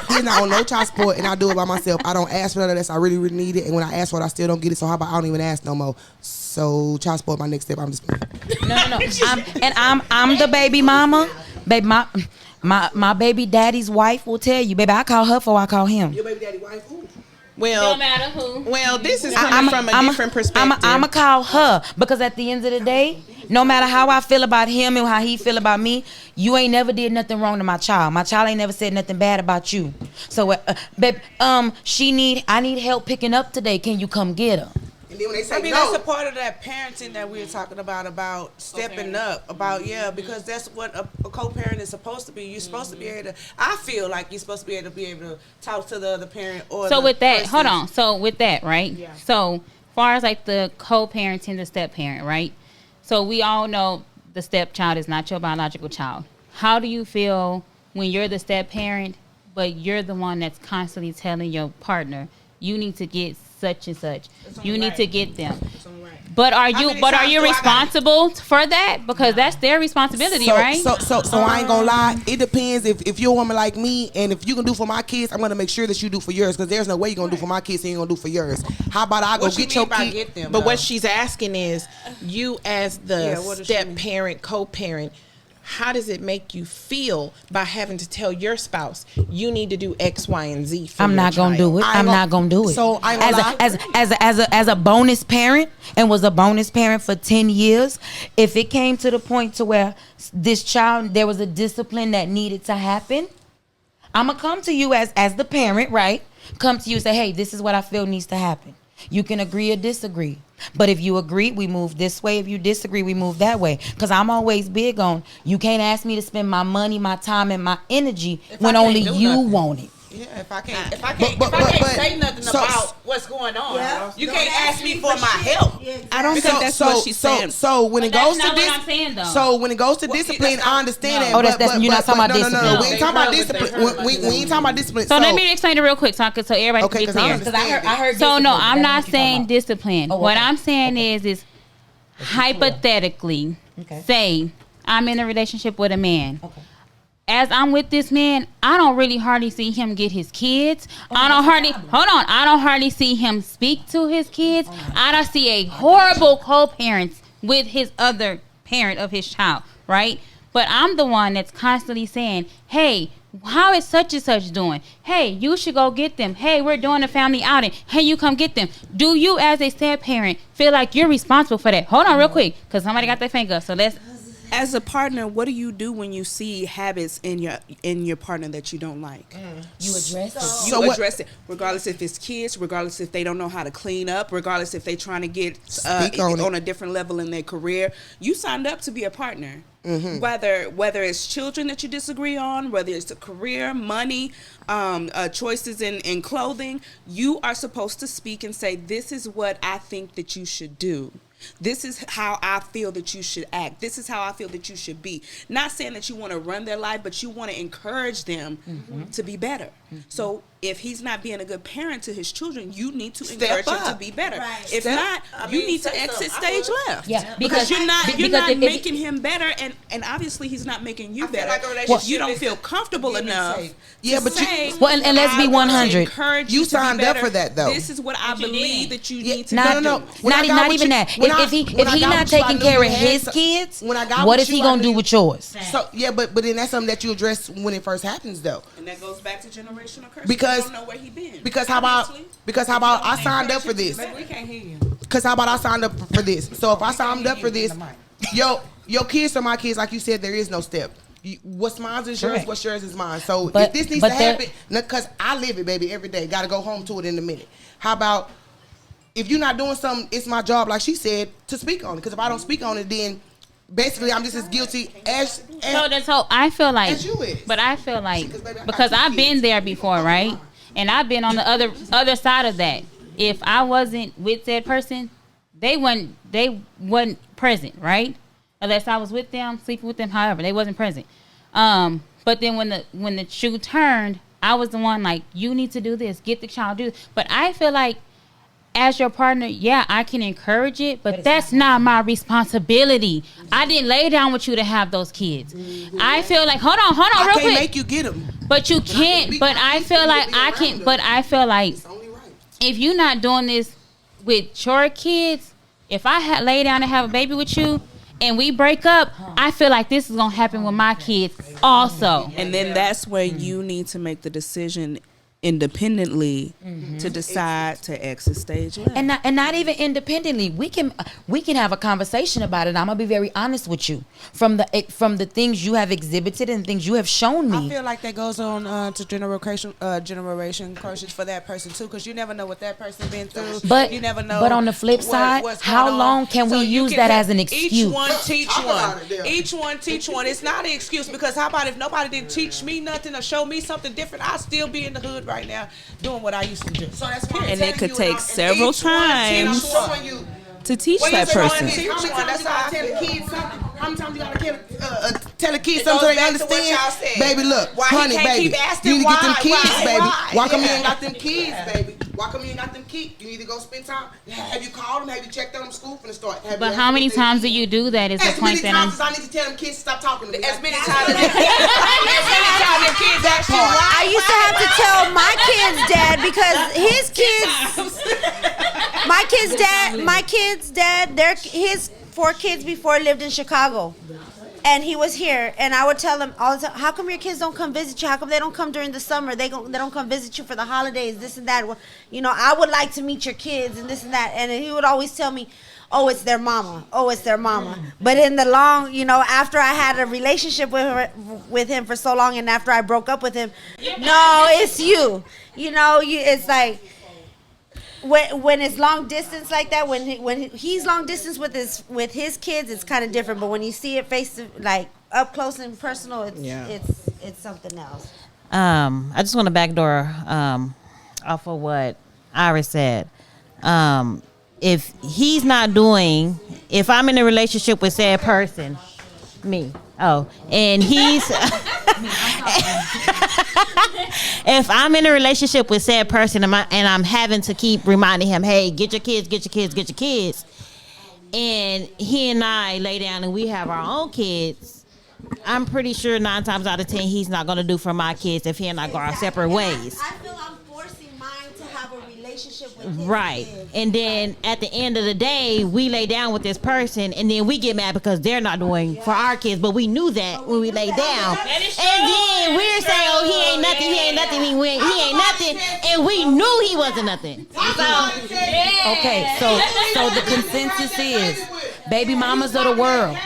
He is not on no child support, and I do it by myself. I don't ask for none of this. I really, really need it, and when I ask for it, I still don't get it. So how about I don't even ask no more? So child support, my next step. I'm just. No. I'm the baby mama. Baby, my baby daddy's wife will tell you, baby. I call her before I call him. Your baby daddy wife? Who? No matter who. Well, this is coming from a different perspective. I'm going to call her because at the end of the day, no matter how I feel about him and how he feel about me, you ain't never did nothing wrong to my child. My child ain't never said nothing bad about you. So, babe, I need help picking up today. Can you come get her? And then when they say I mean, no, that's a part of that parenting that we were talking about stepping up, because that's what a co-parent is supposed to be. You're supposed to be able to. I feel like you're supposed to be able to talk to the other parent or. So the with that, person. hold on. So with that, right? Yeah. So far as like the co-parenting, the step parent, right? So we all know the stepchild is not your biological child. How do you feel when you're the step parent, but you're the one that's constantly telling your partner you need to get such and such. You need right. to get them. It's all right. But are How you many but are times you do I gotta- responsible for that? Because that's their responsibility, right? So I ain't gonna lie. It depends. If you're a woman like me, and if you can do for my kids, I'm gonna make sure that you do for yours. Because there's no way you're gonna do for my kids and you're gonna do for yours. How about I go What you get your mean by kid? get them? But though? what she's asking is, you as the Yeah, what does she step mean? parent, co-parent, how does it make you feel by having to tell your spouse you need to do X, Y, and Z? For I'm your not gonna child? do it. I ain't I'm gonna- not gonna do it. So, I ain't gonna lie. as a bonus parent, and was a bonus parent for 10 years, if it came to the point to where this child, there was a discipline that needed to happen, I'm gonna come to you as the parent, right? Come to you and say, hey, this is what I feel needs to happen. You can agree or disagree. But if you agree, we move this way. If you disagree, we move that way. Because I'm always big on, you can't ask me to spend my money, my time, and my energy when I can't only do you nothing. want it. Yeah, if I can't But- say nothing so- about what's going on, Yeah. you Don't can't ask ask me me for for my shit. help. I don't think that's what she's saying. So when it But goes that's to not what I'm saying, though. so when it goes to Well, discipline, that's I not- understand no. that. Oh, that's- you're not talking about no, discipline. we ain't talking about discipline. We ain't talking about discipline. So let me explain it real quick, so everybody Okay, can be 'cause I clear. understand. I heard So no, discipline, I'm but not that's what you're saying talking discipline. Oh, What okay. I'm saying is hypothetically, Okay. say I'm in a relationship with a man. Okay. As I'm with this man, I don't really hardly see him get his kids. Oh, I don't hardly see him speak to his kids. I don't see a horrible co-parent with his other parent of his child, right? But I'm the one that's constantly saying, hey, how is such and such doing? Hey, you should go get them. Hey, we're doing a family outing. Hey, you come get them. Do you as a step parent feel like you're responsible for that? Hold on real quick, because somebody got their finger up. So let's... As a partner, what do you do when you see habits in your partner that you don't like? You address it. You address it, regardless if it's kids, regardless if they don't know how to clean up, regardless if they're trying to get Speak on it. on a different level in their career. You signed up to be a partner. Whether it's children that you disagree on, whether it's a career, money, choices in clothing, you are supposed to speak and say, this is what I think that you should do. This is how I feel that you should act. This is how I feel that you should be. Not saying that you want to run their life, but you want to encourage them to be better. So if he's not being a good parent to his children, you need to encourage him to be better. Right. If not, you need to exit stage left. Yeah, because you're not if- making him better, and obviously he's not making you I feel better. like a relationship If you don't is feel a comfortable give and enough, take. Yeah, to but you- say, Well, and let's be I want to 100. encourage You you to be signed up better. for that, though. This is what I believe that you need to Not, do. no. When I got not with even you- that. when I- If he when I got not with you, I taking knew care you of had his some- kids, when I got what with is he you, I gonna knew do you- with yours? So yeah, but then that's something that you address when it first happens, though. And that goes back to generational curse. Because- you don't know where he been. Because how about I signed up for this? Baby, we can't hear you. Because how about I signed up for this? So if I signed up for this, your kids are my kids. Like you said, there is no step. What's mine is yours. Correct. What's yours is mine. So But- if this needs but to there- happen, because I live it, baby, every day. Got to go home to it in a minute. How about if you're not doing something? It's my job, like she said, to speak on it. Because if I don't speak on it, then basically I'm just as guilty as. So that's how I feel like, As you is. but I feel like Because, baby, I got because two I've been kids. there before, right? And I've been on the other side of that. If I wasn't with that person, they wasn't present, right? Unless I was with them, sleeping with them, however, they wasn't present. But then when the shoe turned, I was the one like, you need to do this, get the child do this. But I feel like as your partner, yeah, I can encourage it, but that's not my responsibility. I didn't lay down with you to have those kids. I feel like, hold on, I real can't quick. make you get them. But you can't. But I feel like I can. But I feel like It's only right. if you're not doing this with your kids, if I lay down and have a baby with you, and we break up, I feel like this is gonna happen with my kids also. And then that's where you need to make the decision independently to decide to exit stage left. And not even independently. We can have a conversation about it. I'm gonna be very honest with you. From the things you have exhibited and things you have shown I me. feel like that goes on to generation curses for that person too, because you never know what that person been through. But you never know. but on the flip side, what's how going on. long can we you use can that tell- as an excuse? Each one teach Talk one. about it, Dale. Each one teach one. It's not an excuse, because how about if nobody didn't teach me nothing or show me something different, I'd still be in the hood right now doing what I used to do. So that's why I'm And telling it could you, take and several each one teach times one. showing you. to teach Well, that you say person. one teach How many one, times that's you gotta how I tell the feel. kids something? How many times you gotta tell the kids It something so goes they back to what understand? y'all said. Baby, look, Why he honey, can't baby, keep asking you need to get them why, kids, why, baby. why? Why come you Yeah. ain't got them kids, baby? Why come you ain't got them kids? You need to go spend time. Have you called them? Have you checked on them? School finna start. But how many times do you do that? Is the As many point that times as I need to tell them kids to stop talking to me. As many times as the kids ask you why. I used to have to tell my kid's dad because his kids, my kid's dad, his 4 kids before lived in Chicago. And he was here, and I would tell him all the time, how come your kids don't come visit you? How come they don't come during the summer? They don't come visit you for the holidays, this and that. Well, you know, I would like to meet your kids and this and that. And he would always tell me, oh, it's their mama. Oh, it's their mama. But in the long, you know, after I had a relationship with him for so long, and after I broke up with him, no, it's you. You know, it's like, when it's long distance like that, when he's long distance with his kids, it's kind of different. But when you see it face to, like, up close and personal, it's something else. I just want to backdoor off of what Iris said. If he's not doing, if I'm in a relationship with said person, and he's if I'm in a relationship with said person and I'm having to keep reminding him, hey, get your kids, and he and I lay down and we have our own kids, I'm pretty sure 9 times out of 10 he's not going to do for my kids if he and I go our separate ways. I feel I'm forcing mine to have a relationship with his Right. kids. And then at the end of the day, we lay down with this person and then we get mad because they're not doing for our kids. But we knew that when we lay down. And then we're saying, oh, he ain't nothing, he ain't nothing. And we knew he wasn't nothing. Okay, so the consensus is baby mamas of the world.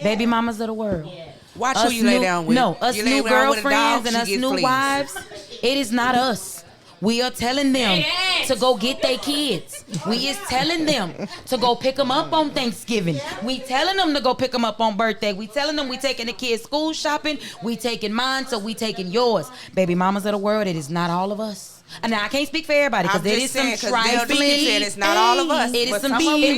Baby mamas of the world. Watch who you lay down with. No, us You lay new down with a dog, girlfriends and she us get new fleas. wives, it is not us. We are telling them to go get their kids. We is telling them to go pick them up on Thanksgiving. We telling them to go pick them up on birthday. We telling them we taking the kids school shopping. We taking mine, so we taking yours. Baby mamas of the world, it is not all of us. And now I can't speak for everybody because I'm there just is some saying, 'cause they'll be saying it's not all of us, It is but some some new. of them It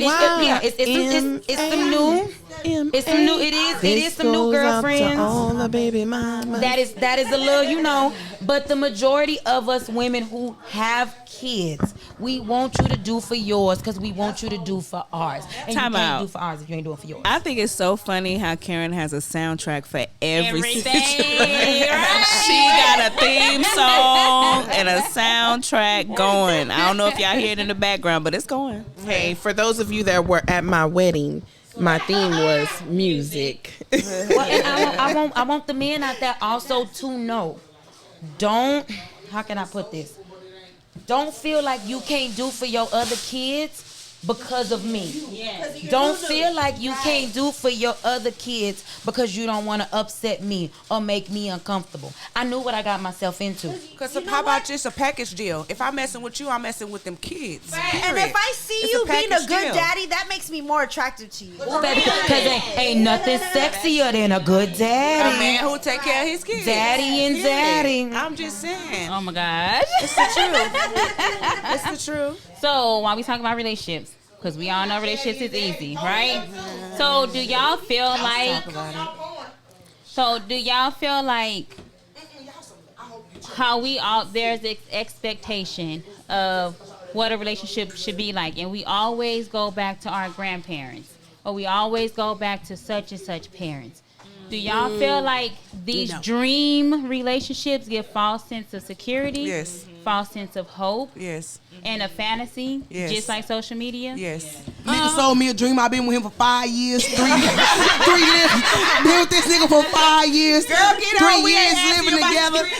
is some new girlfriends. All the baby mamas. That is a little, you know, but the majority of us women who have kids, we want you to do for yours because we want you to do for ours. And Time you can't out. do for ours if you ain't doing for yours. I think it's so funny how Karen has a soundtrack for every Everything, situation. right? She got a theme song and a soundtrack going. I don't know if y'all hear it in the background, but it's going. Hey, for those of you that were at my wedding, my theme was music. Well, and I want the men out there also to know. How can I put this? Don't feel like you can't do for your other kids because of me. Don't feel like you can't do for your other kids because you don't want to upset me or make me uncomfortable. I knew what I got myself into. Because how about just a package deal? If I'm messing with you, I'm messing with them kids. And if I see It's you a being a package good deal. daddy, that makes me more attractive to you. Ooh, baby, because ain't nothing sexier than a good A daddy. man who take care of his kids. Daddy and daddy. I'm just saying. Oh my gosh. It's the truth. It's the truth. So while we talk about relationships, because we all know relationships is easy, right? So do y'all feel like? So do y'all feel like how we all there's this expectation of what a relationship should be like, and we always go back to our grandparents, or we always go back to such and such parents. Do y'all feel like these dream relationships give false sense of security? Yes. False sense of hope? Yes. And a fantasy? Yes. Just like social media? Yes. Nigga sold me a dream. I've been with him for 5 years. 3 years. Been with this nigga for 5 years. Girl, get 3 on. We ain't years asking living you together. about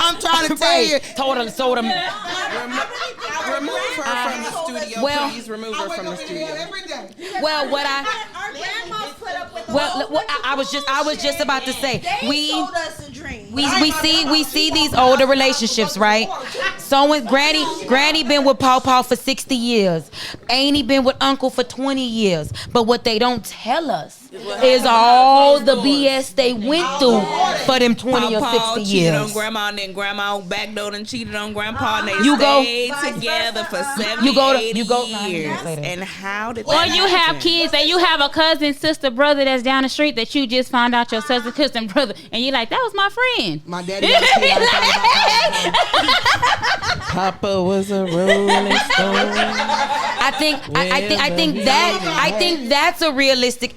I'm trying to tell you. Told him. Remove her from the studio. well- Please remove her from the studio. Every day. Well, what I Our grandmas put up with I was just about to say They sold us a dream. we see these older relationships, right? So when Granny been with Paw for 60 years, Annie been with Uncle for 20 years. But what they don't tell us is all the BS they went through for them 20 or Papa 60 cheated on years. grandma, and then grandma backdoored and cheated on grandpa, and they You go- stayed together for 70, You go to- 80 you go- years. Later. And how did Or that you have happen? kids and you have a cousin, sister, brother that's down the street that you just found out your cousin, brother, and you're like, that was my friend. My daddy got a kid. I thought about Papa was a rolling stone. I think that's a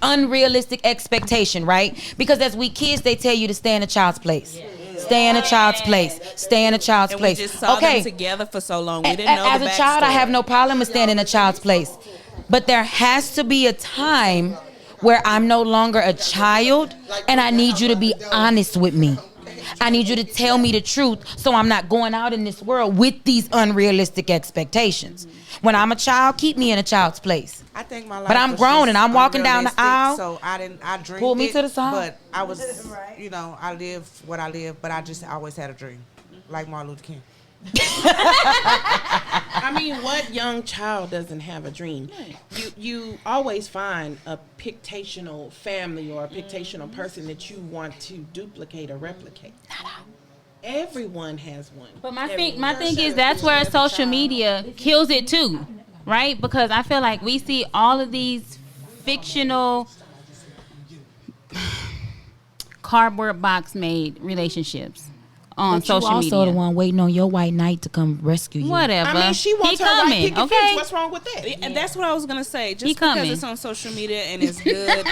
unrealistic expectation, right? Because as we kids, they tell you to stay in a child's place. Stay in a child's place. Stay in a child's And place. we just saw them together for so long. We didn't know As the a child, I backstory. have no problem with staying in a child's place. But there has to be a time where I'm no longer a child and I need you to be honest with me. I need you to tell me the truth so I'm not going out in this world with these unrealistic expectations. When I'm a child, keep me in a child's place. I think my life But I'm was grown just and I'm walking down the unrealistic, aisle. So I dreamed Pull me it, to the side. But I was, I lived what I lived, but I just always had a dream, like Martin Luther King. I mean, what young child doesn't have a dream? You always find a pictational family or a pictational person that you want to duplicate or replicate. Everyone has one. But my thing is that's where social media kills it too, right? Because I feel like we see all of these fictional cardboard box made relationships on But social you also media. the one waiting on your white knight to come rescue you. Whatever. I mean, she wants He her white coming, picket okay? fence. What's wrong with that? And that's what I was gonna say. Just He because coming. it's on social media and it's good,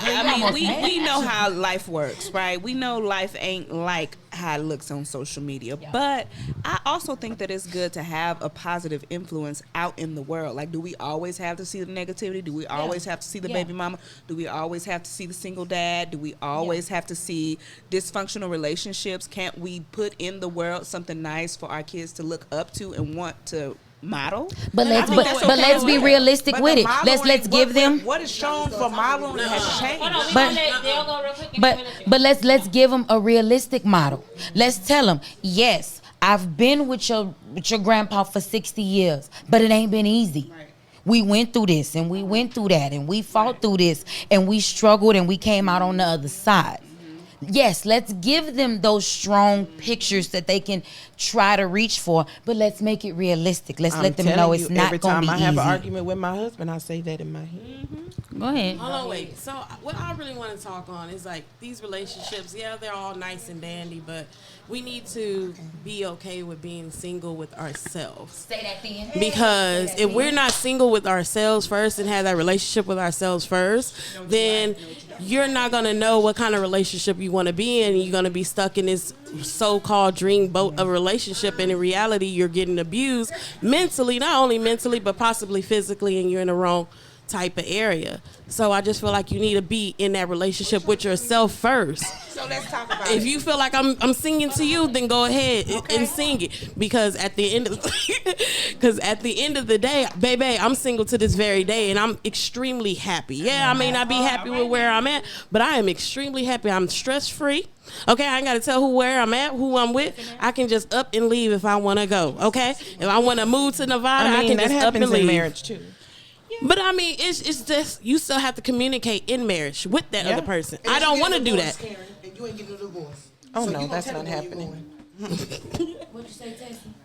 I mean, we know how life works, right? We know life ain't like how it looks on social media. But I also think that it's good to have a positive influence out in the world. Like, do we always have to see the negativity? Do we always have to see the baby mama? Do we always have to see the single dad? Do we always have to see dysfunctional relationships? Can't we put in the world something nice for our kids to look up to and want to model? But let's I think that's okay let's be with it. realistic But with the it. modeling, Let's give them. what is shown for modeling has changed. But let's give them a realistic model. Let's tell them, yes, I've been with your grandpa for 60 years, but it ain't been easy. We went through this and we went through that and we fought through this and we struggled and we came out on the other side. Yes, let's give them those strong pictures that they can try to reach for, but let's make it realistic. Let's let them know it's not going to be Every time I have easy. an argument with my husband, I say that in my head. Go ahead. Hold on, wait. So what I really want to talk on is like these relationships. Yeah, they're all nice and dandy, but we need to be okay with being single with ourselves. Say that then. Because if we're not single with ourselves first and have that relationship with ourselves first, then you're not going to know what kind of relationship you want to be in. You're going to be stuck in this so-called dream boat of a relationship, and in reality, you're getting abused mentally, not only mentally, but possibly physically, and you're in the wrong type of area. So I just feel like you need to be in that relationship with yourself first. So let's talk about If it. you feel like I'm singing to you, then go ahead and sing it. Because at the end of the day, baby, I'm single to this very day, and I'm extremely happy. Yeah, I may not be happy with where I'm at, but I am extremely happy. I'm stress free. Okay, I ain't got to tell where I'm at, who I'm with. I can just up and leave if I want to go. Okay, if I want to move to Nevada, I can that just up and happens leave. in marriage too. But I mean, it's just you still have to communicate in marriage with that other person. I don't want to do that. And you ain't getting a divorce. Oh So no, you gonna that's tell not me where you happening.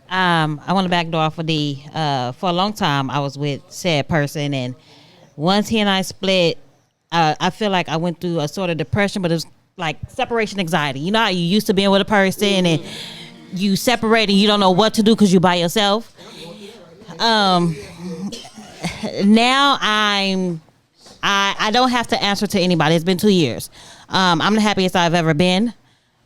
I want to backdoor off of for a long time I was with said person, and once he and I split, I feel like I went through a sort of depression, but it was like separation anxiety. You know how you used to being with a person and you separate and you don't know what to do because you're by yourself. Now I don't have to answer to anybody. It's been 2 years. I'm the happiest I've ever been.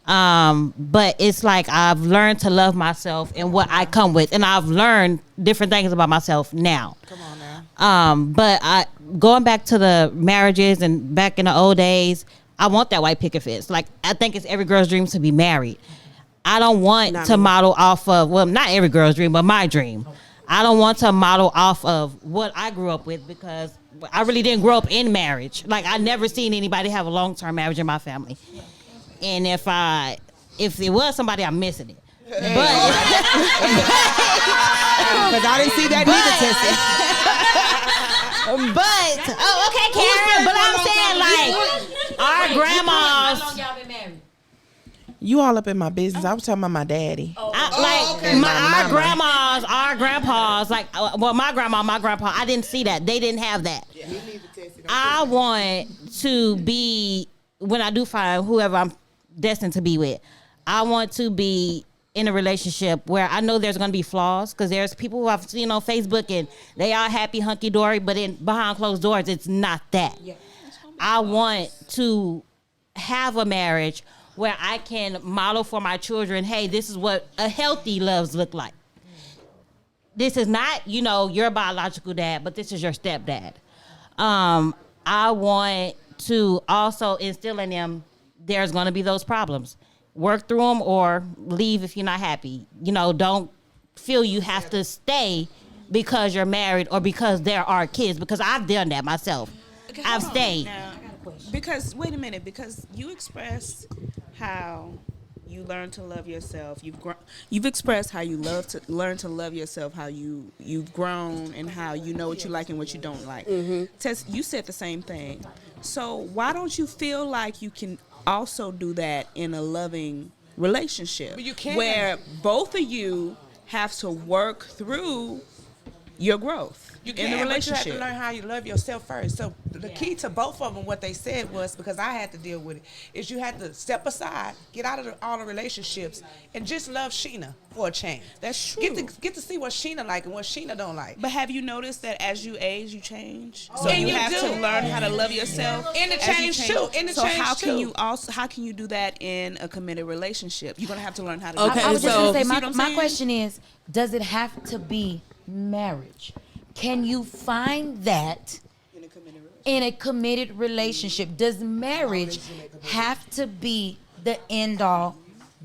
But it's like I've learned to love myself and what I come with, and I've learned different things about myself now. Come on now. But going back to the marriages and back in the old days, I want that white picket fence. Like, I think it's every girl's dream to be married. I don't want to model off of, well, not every girl's dream, but my dream. I don't want to model off of what I grew up with, because I really didn't grow up in marriage. Like, I never seen anybody have a long-term marriage in my family. And if it was somebody, I'm missing it. Because I didn't see that neither, Tessie. But okay, Karen. But I'm saying, like, our grandmas. How long y'all been married? You all up in my business. I was talking about my daddy. Our grandmas, our grandpas, like, my grandma, my grandpa, I didn't see that. They didn't have that. I want to be, when I do find whoever I'm destined to be with, I want to be in a relationship where I know there's going to be flaws, because there's people who I've seen on Facebook and they are happy, hunky dory, but behind closed doors, it's not that. Yeah. I want to have a marriage where I can model for my children, hey, this is what a healthy loves look like. This is not, your biological dad, but this is your stepdad. I want to also instill in them, there's going to be those problems. Work through them or leave if you're not happy. Don't feel you have to stay because you're married or because there are kids, because I've done that myself. I've stayed. Now, because, wait a minute, because you expressed how you learn to love yourself. You've expressed how you learn to love yourself, how you've grown, and how you know what you like and what you don't like. Tess, you said the same thing. So why don't you feel like you can also do that in a loving relationship? But you can. Where both of you have to work through your growth in the relationship. You have to learn how you love yourself first. So the key to both of them, what they said was, because I had to deal with it, is you had to step aside, get out of all the relationships, and just love Sheena for a change. That's true. Get to see what Sheena like and what Sheena don't like. But have you noticed that as you age, you change? So And you have do. to learn how to love yourself. And to as you change too. And to so change how too. can you how can you do that in a committed relationship? You're gonna have to learn how to. Okay, do I was just so- gonna say, See what I'm my saying? question is, does it have to be marriage? Can you find that in a committed relationship? Does marriage have to be the end all,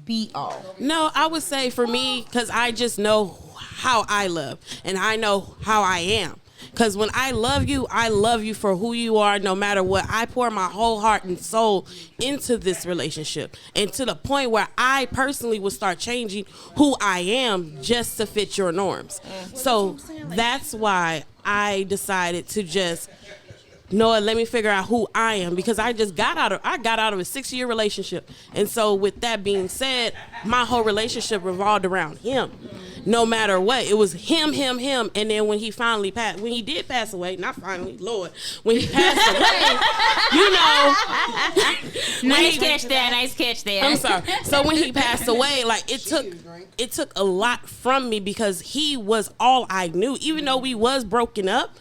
be all? No, I would say for me, because I just know how I love and I know how I am. Because when I love you for who you are, no matter what. I pour my whole heart and soul into this relationship, and to the point where I personally will start changing who I am just to fit your norms. So that's why I decided to just, let me figure out who I am, because I got out of a 6-year relationship. And so with that being said, my whole relationship revolved around him. No matter what, it was him. And then when he finally passed, when he did pass away, not finally, Lord, when he passed away, Nice catch there. I'm sorry. So when he passed away, like it took a lot from me, because he was all I knew. Even though we was broken up,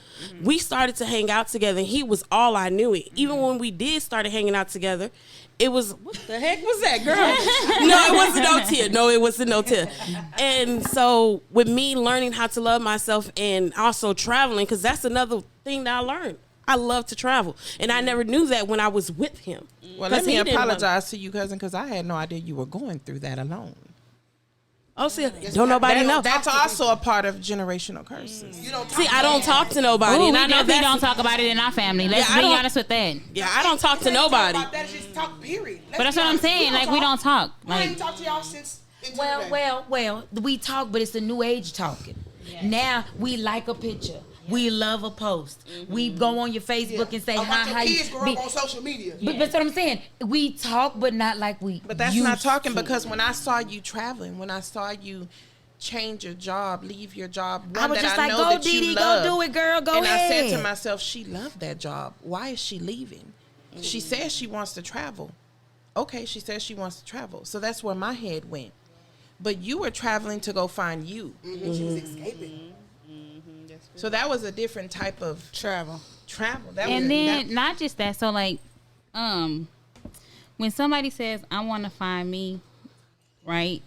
we started to hang out together, and he was all I knew. Even when we did started hanging out together, it was, what the heck was that, girl? No, it wasn't no tear. No, it wasn't no tear. And so with me learning how to love myself and also traveling, because that's another thing that I learned. I love to travel, and I never knew that when I was with him. Well, let me apologize to you, cousin, because I had no idea you were going through that alone. Oh, see, don't nobody know. That's also a part of generational curses. See, I don't talk to nobody. Ooh, and we I know definitely that's- don't talk about it in our family. Let's Yeah, I be don't- honest with that. Yeah, I don't talk to nobody. Just talk, period. But that's what I'm saying. Like, we don't talk. I Like, ain't talked to y'all since. Well, we talk, but it's a new age talking. Now we like a picture. We love a post. We go on your Facebook and say, how you kids grow up on social media. But that's what I'm saying. We talk, but not like we. But that's used not talking, to. because when I saw you traveling, when I saw you change your job, leave your job, one I was that just I like, know go, that you Didi, love, go do it, girl, go and ahead. I said to myself, she loved that job. Why is she leaving? She says she wants to travel. Okay, she says she wants to travel. So that's where my head went. But you were traveling to go find you. She was escaping. So that was a different type of travel. That and was, then not just that. So like, when somebody says, "I want to find me," right?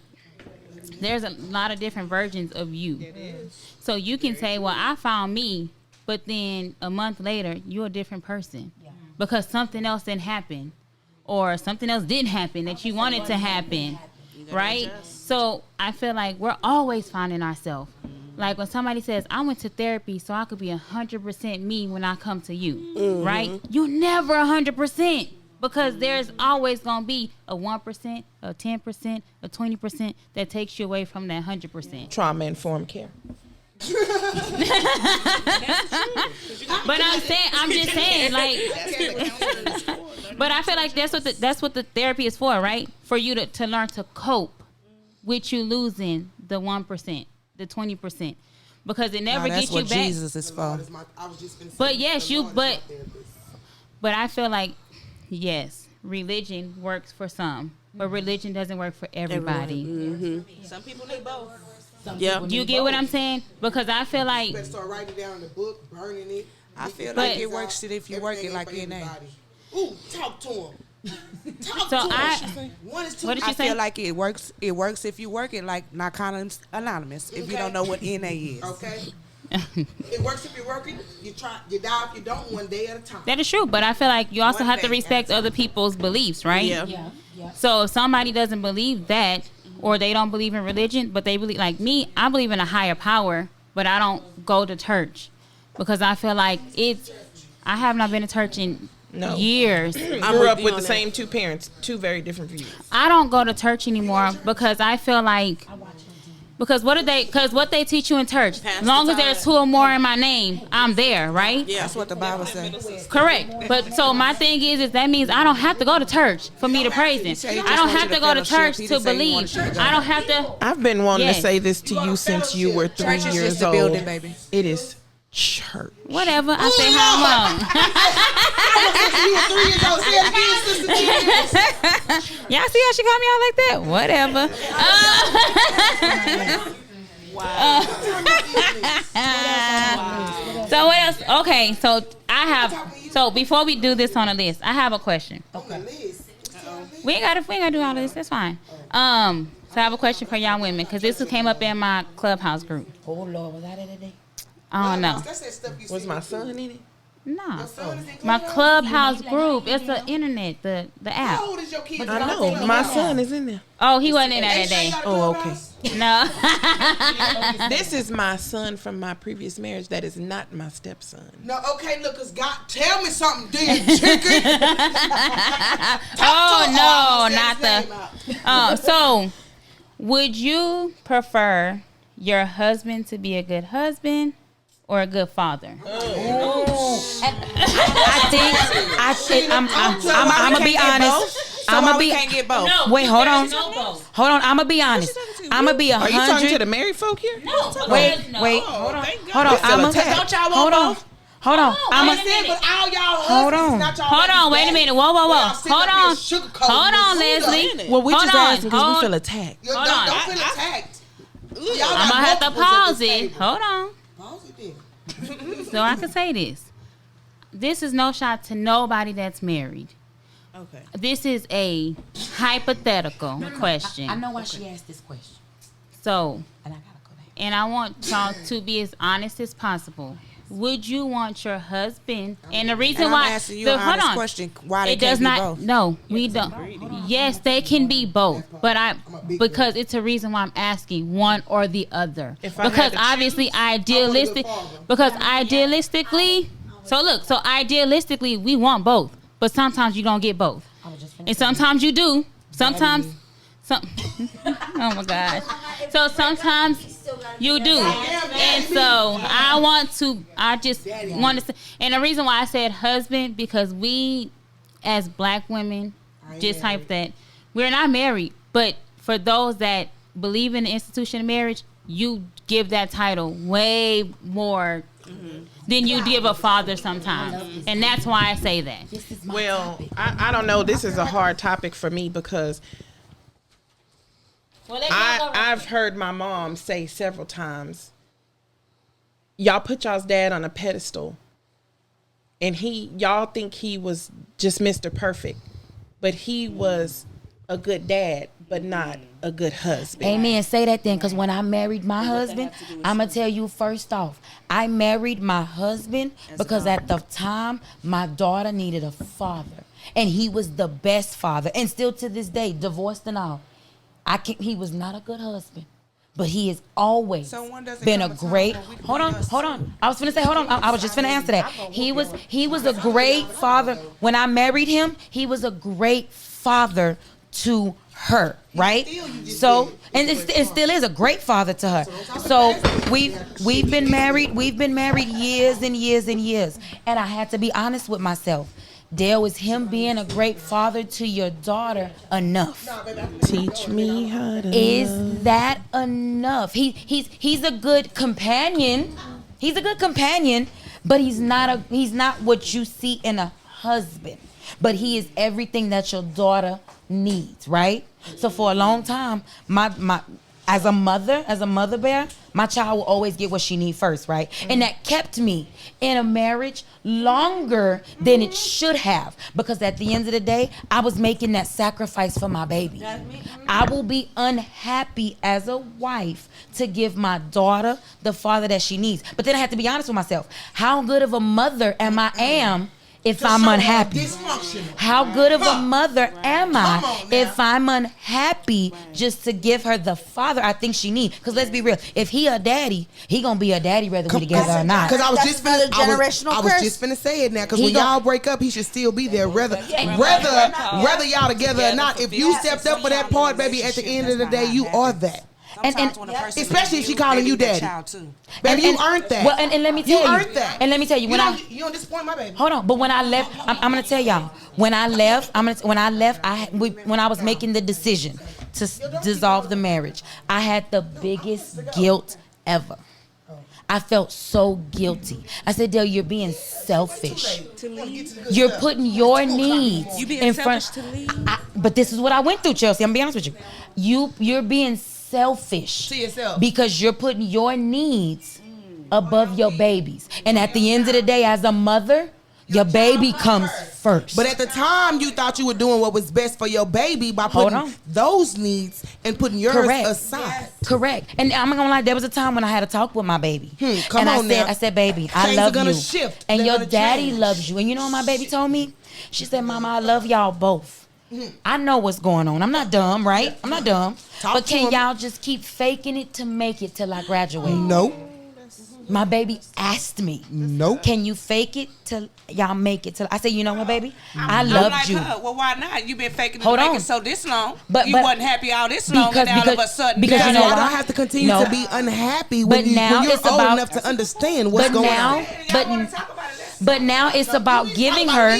There's a lot of different versions of you. It is. So you can say, "Well, I found me," but then a month later, you're a different person because something else didn't happen, or something else didn't happen that you wanted to happen, right? So I feel like we're always finding ourselves. Like when somebody says, "I went to therapy so I could be 100% me when I come to you," right? You're never 100%. Because there's always going to be a 1%, a 10%, a 20% that takes you away from that 100%. trauma-informed care. But I'm just saying, like, but I feel like that's what the therapy is for, right? For you to learn to cope with you losing the 1%, the 20%, because it never gets you back. Jesus is for. But yes, but I feel like, yes, religion works for some, but religion doesn't work for everybody. Some people need both. Yeah. You get what I'm saying? Because I feel like Better start writing it down in the book, burning it. I feel But- like it works if you work it Everything like for NA. everybody. Ooh, talk to him. Talk So to I- him. One is too. What did I you say? feel like it works. It works if you work it like Narcotics Anonymous. If you don't know what NA is. Okay. It works if you're working. You try. You die if you don't. One day at a time. That is true, but I feel like you also One have to day respect at a other people's beliefs, right? Yeah. So if somebody doesn't believe that, or they don't believe in religion, but they believe, like me, I believe in a higher power, but I don't go to church because I feel like I have not been to church in No. years. I'm Grew up you with on the that. same two parents, two very different views. I don't go to church anymore because I feel like what they teach you in church, as long as there's two or more in my name, I'm there, right? Yeah. That's what the Bible says. Correct. But so my thing is that means I don't have to go to church for me to praise him. said he I just don't wants have you to to go to fellowship. church He to didn't say he believe. wanted you to go. I don't have to. I've been wanting Yes. to say this to you since you were 3 Church is years just a old. building, baby. It is church. Whatever. I say how long. You were 3 years old. Say it again, Sister T. Y'all see how she called me out like that? Whatever. So what else? Okay, so so before we do this on a list, I have a question. We ain't gotta do all this. That's fine. So I have a question for y'all women because this came up in my clubhouse group. Oh Lord, was I there today? I don't know. That's that stuff you Was see. my son in it? No, Son is in my Clubhouse? clubhouse group. It's the internet, the app. How old is your kid? I know. My son is in there. Oh, he wasn't in there that day. Oh, okay. No. This is my son from my previous marriage. That is not my stepson. No, okay, look, cause God, tell me something, then, chicken. Oh no, not the. So, would you prefer your husband to be a good husband or a good father? I think I'm gonna be honest. I'm gonna be. Can't get both. Wait, hold on. Hold on. I'm gonna be honest. I'm gonna be Are you talking to 100. the married folk here? Wait. Hold on. I'm Don't gonna. Hold on. Hold on. I'm wait a gonna. minute. But all y'all Hold husbands, on. not y'all Hold on, babies' wait a daddy. minute. Whoa. Y'all sitting Hold up on. here sugarcoating Hold on, this food, Leslie. ain't it? Well, we Hold just on, asking because hold- we feel attacked. You Hold don't, on. don't feel attacked. Y'all got I'm gonna have to multiples at pause this it. table. Hold on. Pause it then. So I can say this. This is no shot to nobody that's married. Okay. This is a hypothetical question. I know why she asked this question, So, and I gotta go back. and I want y'all to be as honest as possible. Would you want your husband? And the reason And I'm why asking you an hold honest on. question. Why they It does can't be not. both? No, we don't. Yes, they can be both, but because it's a reason why I'm asking one or the other. If I had Because to obviously, idealistically. So look, so idealistically, we want both, but sometimes you don't get both, and sometimes you do. Sometimes, oh my gosh. So sometimes you do, and so I just want to say, and the reason why I said husband because we, as black women, just type that we're not married, but for those that believe in the institution of marriage, you give that title way more than you give a father sometimes, and that's why I say that. Well, I don't know. This is a hard topic for me because I've heard my mom say several times, y'all put y'all's dad on a pedestal and y'all think he was just Mr. Perfect, but he was a good dad, but not a good husband. Amen. Say that then, because when I married my husband, I'm going to tell you first off, I married my husband because at the time, my daughter needed a father. And he was the best father. And still to this day, divorced and all. He was not a good husband. But he has always So one doesn't been a come a time great. where we can Hold be on, us. hold on. I was finna say, hold on. I was just finna answer that. He was a great father. When I married him, he was a great father to her, right? So, and it still is a great father to her. So we've been married years and years and years, and I had to be honest with myself. Dale, is him being a great father to your daughter enough? Teach me how to Is that enough? He's a good companion. He's a good companion, but he's not what you see in a husband. but he is everything that your daughter needs, right? So for a long time, my as a mother bear, my child will always get what she needs first, right? And that kept me in a marriage longer than it should have, because at the end of the day, I was making that sacrifice for my baby. I will be unhappy as a wife to give my daughter the father that she needs. But then I have to be honest with myself. How good of a mother am if I'm unhappy? How good of a mother am I if I'm unhappy just to give her the father I think she needs? Because let's be real, if he a daddy, he gonna be a daddy whether we together or not. Because I was That's just another finna, generational I was curse. just finna say it now. Because He when gon- y'all break up, he should still be there, whether y'all together or not. If you stepped up for that part, baby, at the end of the day, you are that. And especially if she calling you daddy. Baby, you earned that. Well, and let me tell you, earned that. And let me tell you, You don't disappoint my baby. hold on, but when I left, I'm gonna tell y'all. When I left, when I was making the decision to dissolve the marriage, I had the biggest guilt ever. I felt so guilty. I said, Dale, you're being selfish. You're putting your needs You being in front. selfish to leave? But this is what I went through, Chelsea. I'm gonna be honest with you. You're being selfish To yourself. because you're putting your needs above your babies. And at the end of the day, as a mother, your baby comes first. But at the time, you thought you were doing what was best for your baby by Hold putting on. those needs and putting yours Correct. aside. Correct. And I'm not gonna lie, there was a time when I had a talk with my baby. Come and on now. I said, baby, I Things are love gonna you. shift. And They're your gonna daddy change. loves you. And you know what my baby told me? She said, Mama, I love y'all both. I know what's going on. I'm not dumb, right? I'm not dumb. Talk But to can him. y'all just keep faking it to make it till I graduate? Nope. My baby asked me, Nope. can you fake it till y'all make it till I said, you know what, baby? I loved like you. Her. Well, why not? You been faking it, Hold making on. so this long. But- you but- wasn't happy all this long, and all of a sudden, because now you know Y'all why? don't have to continue No. to be unhappy But when, now when you're it's old about- enough to understand what's But going now, on. but now it's about giving her.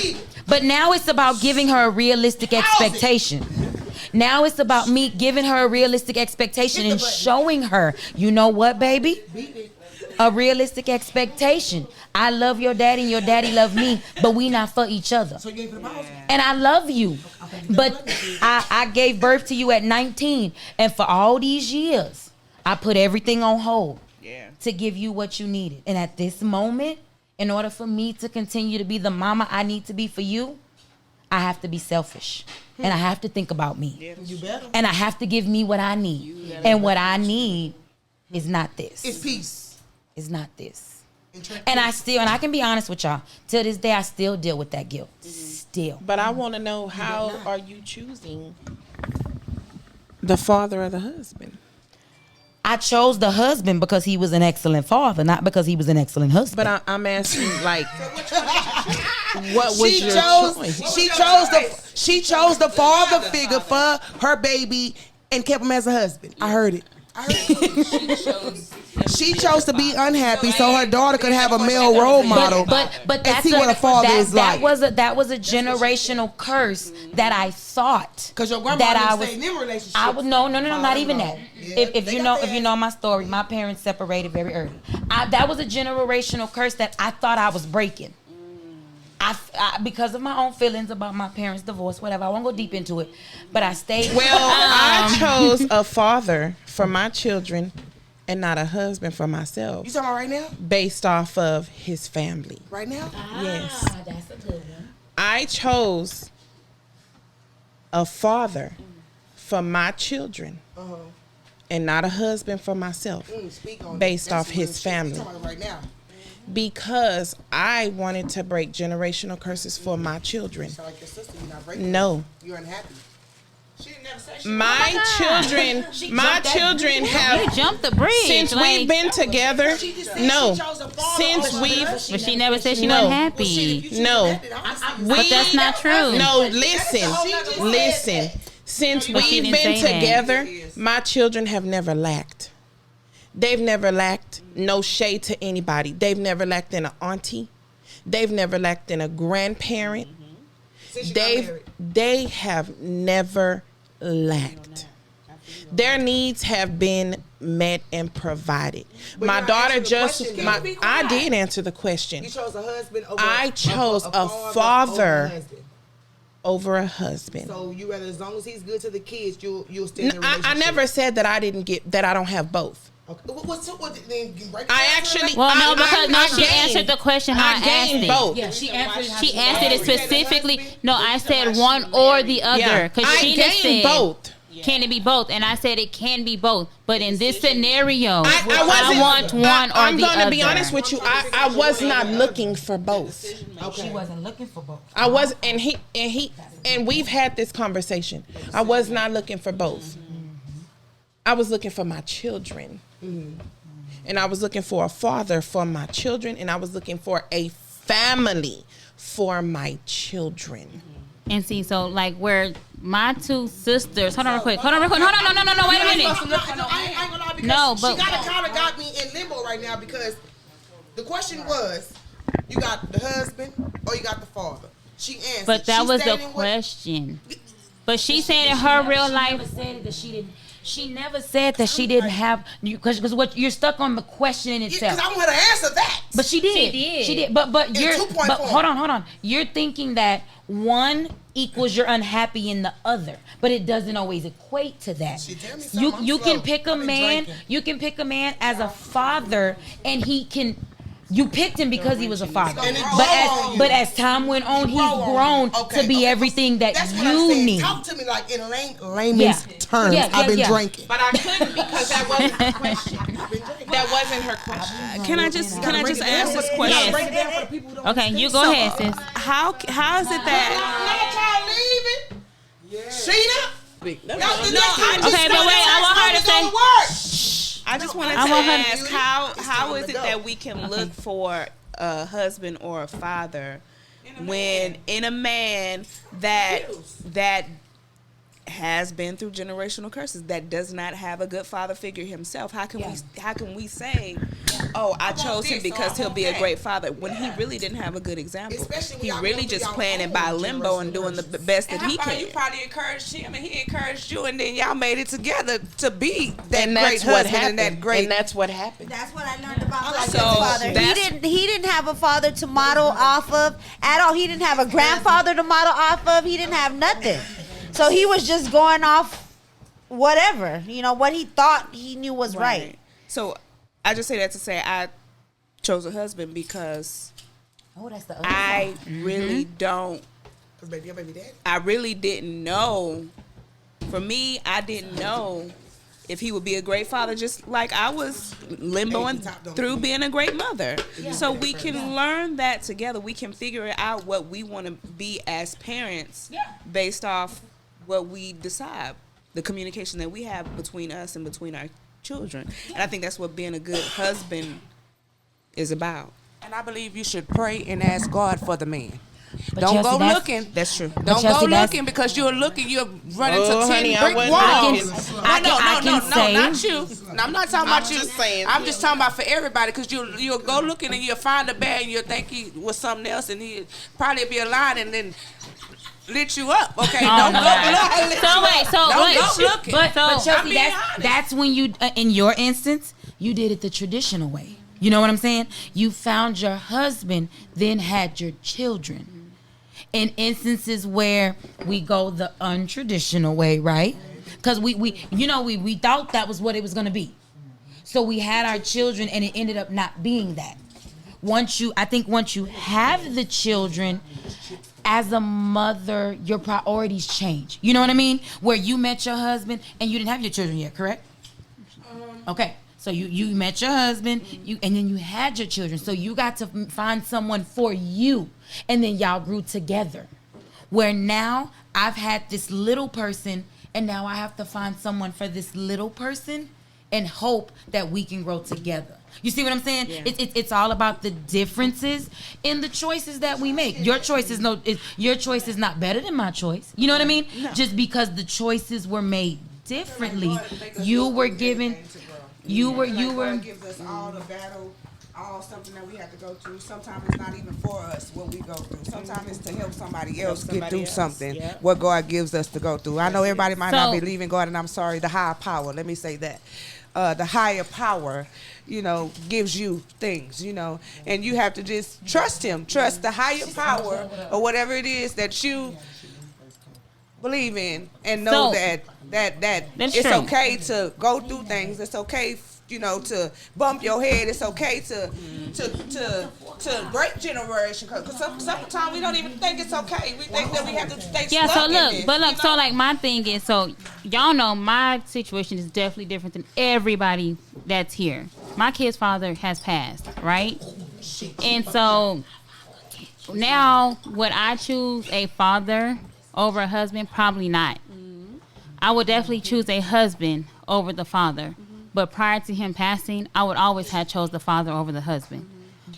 But now it's about giving her a realistic expectation. Now it's about me giving her a realistic expectation and showing her, you know what, baby? A realistic expectation. I love your daddy and your daddy love me, but we not for each other. And I love you. But I gave birth to you at 19. And for all these years, I put everything on hold to give you what you needed. And at this moment, in order for me to continue to be the mama I need to be for you, I have to be selfish. And I have to think about me. You better. And I have to give me what I need. And what I need is not this. It's peace. It's not this. And I can be honest with y'all. Till this day, I still deal with that guilt. Still. But I want to know, how are you choosing the father or the husband? I chose the husband because he was an excellent father, not because he was an excellent husband. But I'm asking, like, what was She your chose. choice? She chose the father figure for her baby and kept him as a husband. I heard it. She chose to be unhappy so her daughter could have a male role model. But and that's see what a father is like. that was a generational curse that I thought. 'Cause your grandma that didn't I was stay in them relationships. I was no, not even that. Yeah, If they you got know their if you know my story, my parents separated very early. That was a generational curse that I thought I was breaking. I because of my own feelings about my parents' divorce, whatever. I won't go deep into it, but I stayed. Well, I chose a father for my children and not a husband for myself, You talking about right now? based off of his family. Right now? Yes. That's a good one. I chose a father for my children and not a husband for myself, Speak on based that. off That's his real shit. family. You talking about right now? Because I wanted to break generational curses for my children. Sound like your sister. You're not breaking. No. You're unhappy. My children You have, jumped the bridge. since like, we've been together, no, since we've, but she never said she No. wasn't happy. no, But that's not true. no, listen. Since But she we've didn't been say that. together, my children have never lacked. They've never lacked, no shade to anybody. They've never lacked in an auntie. They've never lacked in a grandparent. They have never lacked. Their needs have been met and provided. My you're daughter answering the just, question, my, though. I did answer the question. You chose a husband over I chose a over father. husband. over a husband. So you rather, as long as he's good to the kids, you'll stay in the relationship. I never said that I don't have both. Okay. Then break it I down actually. to that? Well, no, because I she gained- answered the question how I asked gained it. both. Yeah, she answered. She answered it specifically. No, I said one or the other. Yeah, Because I she just gained said, both. can it be both? And I said it can be both. But in this scenario, I I want one or I'm the other. gonna be honest with you. I was not looking for both. She wasn't looking for both. I was, and we've had this conversation. I was not looking for both. I was looking for my children. And I was looking for a father for my children, and I was looking for a family for my children. And see, so like where my two sisters, hold on real quick, no, wait a minute. I ain't gonna lie, because No, but- she kind of got me in limbo right now, because the question was, you got the husband or you got the father? She answered. But that She was the stated what- question. But she said in her real life, She never said that she didn't have, because what you're stuck on the question in itself. Because I want her to answer that. But she did. She did. But In you're 2.4. but hold on. You're thinking that one equals you're unhappy in the other, but it doesn't always equate to that. She tell me something, I'm You slow. can pick a I've been man. drinking. You can pick a man as a father, and he can. You picked him because he was a father, And it but grow on you. as time went on, he's Grow on grown you. Okay, to be okay. everything that That's what you I'm saying. need. Talk to me like in layman's terms. Yeah, I've been yeah. drinking. But I couldn't because that wasn't her question. That wasn't her question. Can I just ask this Yes. question? Break it down for the people who don't okay, you go ahead, sis. How is it that? Not y'all leaving. Sheena? No, Okay, but wait, I want her to say. I just wanted to I want her to- ask how is it that we can look for a husband or a father when in a man that has been through generational curses, that does not have a good father figure himself? How can we say, oh, I chose him because he'll be a great father, when he really didn't have a good example? Especially when He y'all really go through just y'all playing it own by limbo and doing the best that And he how about can. you probably encouraged him and he encouraged you, and then y'all made it together to be that And great that's what husband happened. and that great. And that's what happened. That's what I learned about my So father. that's- He didn't have a father to model off of at all. He didn't have a grandfather to model off of. He didn't have nothing. So he was just going off whatever, what he thought he knew was right. So I just say that to say I chose a husband because Oh, that's the other I really don't. Because baby, your baby daddy. I really didn't know. For me, I didn't know if he would be a great father, just like I was limboing through being a great mother. So we can learn that together. We can figure out what we want to be as parents based off what we decide, the communication that we have between us and between our children. And I think that's what being a good husband is about. And I believe you should pray and ask God for the man. But Don't Chelsea, go that's- looking. That's true. Don't Chelsea, go that's- looking, because you're looking. You're running Oh, to 10 honey, I brick wasn't walls. looking. No, not you. No, I'm not talking about I'm you. just saying. I'm just talking about for everybody, because you'll go looking and you'll find a bag and you'll think he was something else, and he'll probably be a line and then lit you up. Okay, don't go looking. So wait, so Don't wait, go looking. But I'm Chelsea, being honest. that's when you, in your instance, you did it the traditional way. You know what I'm saying? You found your husband, then had your children. In instances where we go the untraditional way, right? Because we thought that was what it was going to be. So we had our children, and it ended up not being that. Once you have the children, as a mother, your priorities change. You know what I mean? Where you met your husband and you didn't have your children yet, correct? Okay. So you met your husband, and then you had your children. So you got to find someone for you, and then y'all grew together. Where now I've had this little person, and now I have to find someone for this little person, and hope that we can grow together. You see what I'm saying? Yeah. It's all about the differences in the choices that we make. Your choice is not better than my choice. You know what I mean? No. Just because the choices were made differently, you were given. God gives us all the battle, all something that we have to go through. Sometimes it's not even for us what we go through. Sometimes it's to help somebody else get through something. Yep. What God gives us to go through. I know everybody might not So- believe in God, and I'm sorry. The higher power. Let me say that. The higher power, gives you things, and you have to just trust Him. Trust the higher power or whatever it is that you believe in and know So- that That's it's true. okay to go through things. It's okay, to bump your head. It's okay to break generation. Because sometimes we don't even think it's okay. We think that we have to stay Yeah, stuck so in look, this, but look, you know? so like my thing is, so y'all know my situation is definitely different than everybody that's here. My kid's father has passed, right? And so now would I choose a father over a husband? Probably not. I would definitely choose a husband over the father. But prior to him passing, I would always have chose the father over the husband.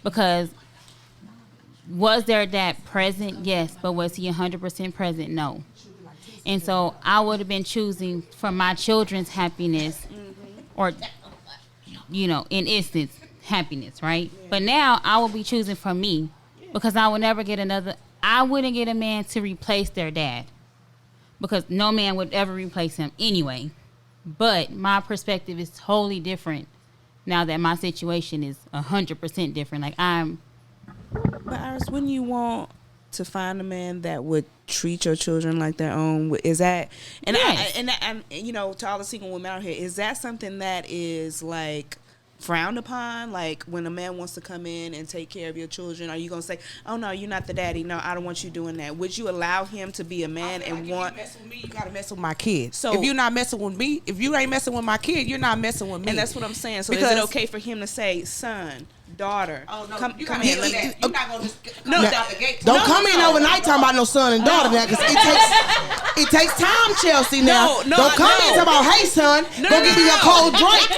Because was their dad present? Yes. But was he 100% present? No. And so I would have been choosing for my children's happiness or, in instance, happiness, right? But now I will be choosing for me because I wouldn't get a man to replace their dad because no man would ever replace him anyway. But my perspective is totally different now that my situation is 100% different. Like But Iris, wouldn't you want to find a man that would treat your children like their own? Is that Yes. and to all the single women out here, is that something that is like frowned upon? Like when a man wants to come in and take care of your children, are you gonna say, "Oh no, you're not the daddy. No, I don't want you doing that"? Would you allow him to be a man and want? If you mess with me, you gotta mess with my kid. So- So if you're not messing with me, if you ain't messing with my kid, you're not messing with me. And that's what I'm saying. So is Because- it okay for him to say, "Son, daughter, Oh, no, come you come gotta in"? do that. You're not gonna just come No, out the gate. Don't come in overnight talking about no son and daughter now, because it takes time, Chelsea. Now, No, don't come in no. talking about, hey son, No, go no, get me no. a cold drink.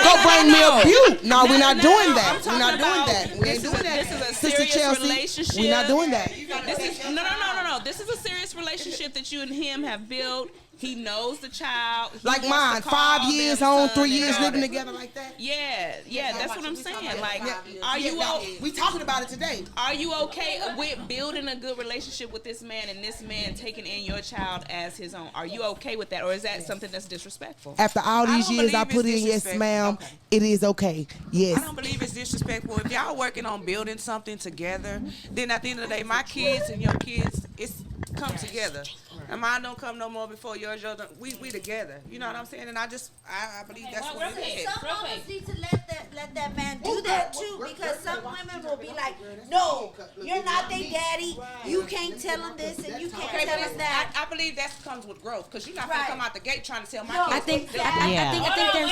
Go bring me a butte. No, we're not doing I'm that. We're talking not doing about that. We ain't this doing that. This is a Sister serious Chelsea, relationship. we're not doing that. This is no. This is a serious relationship that you and him have built. He knows the child. He Like wants mine, to call 5 years them on, son 3 and years daughter. living together like that. Yeah, that's what I'm saying. Like, are you We talking about it today. are you okay with building a good relationship with this man and this man taking in your child as his own? Are you okay with that, or is that something that's disrespectful? After all these don't years I believe put it's in, yes, disrespectful. ma'am, Okay. it is okay. Yes. I don't believe it's disrespectful. If y'all working on building something together, then at the end of the day, my kids and your kids, it's come together. And mine don't come no more before yours. We together. You know what I'm saying? And I believe that's what it is. Some of us need to let that man do that too, because some women will be like, "No, you're not their daddy. You can't tell him this and you can't Okay, tell but him that." I believe that comes with growth, because you're not Right. gonna come out the gate trying to tell my No, kids. I think what to do.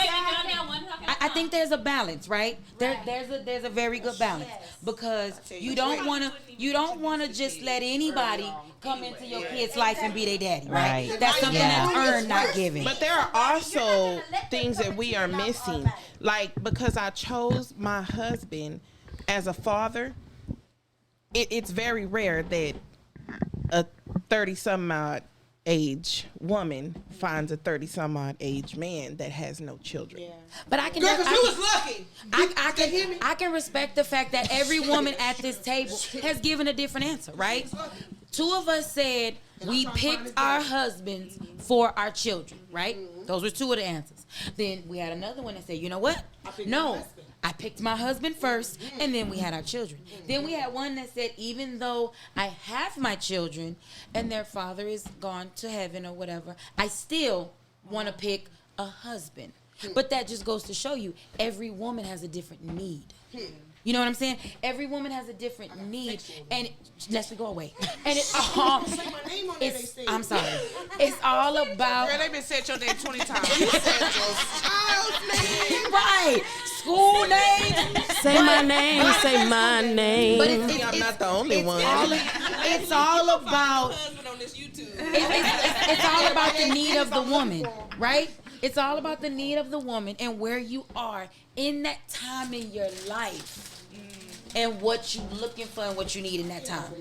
I think there's a balance, right? There's a very good balance because you don't want to just let anybody come into your kid's life and be their daddy, right? Right. That's something Yeah. that's earned, not given. But there are also things that we are missing. Like, because I chose my husband as a father, it's very rare that a 30-some-odd age woman finds a 30-some-odd age man that has no children. But I can. Girl, 'cause I you can- was lucky. I can respect the fact that every woman at this table has given a different answer, right? Two of us said we picked our husbands for our children, right? Those were two of the answers. Then we had another one that said, you know what? No, I picked my husband first, and then we had our children. Then we had one that said, even though I have my children and their father is gone to heaven or whatever, I still want to pick a husband. But that just goes to show you, every woman has a different need. You know what I'm saying? Every woman has a different need, and Leslie, go away. And I'm sorry. It's all about Girl, they been said your name 20 times. right school name. Say my name, say my name. But I'm not the only one. it's all about it's all about the need of the woman, right? It's all about the need of the woman and where you are in that time in your life and what you looking for and what you need in that time.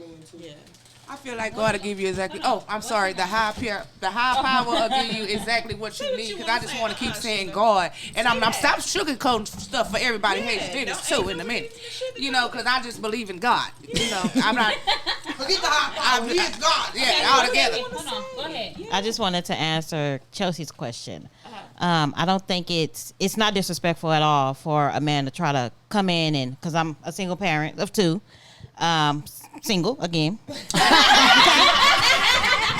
I feel like God will give you exactly. Oh, I'm sorry. The high power will give you exactly what you need. Because I just want to keep saying God, and I'm stop sugarcoating stuff for everybody hates Dennis too in a minute. You know, because I just believe in God. You know, I'm not. Forget the high power. He is God. Yeah, all together. Hold on, go ahead. I just wanted to answer Chelsea's question. I don't think it's not disrespectful at all for a man to try to come in and, because I'm a single parent of two, single again.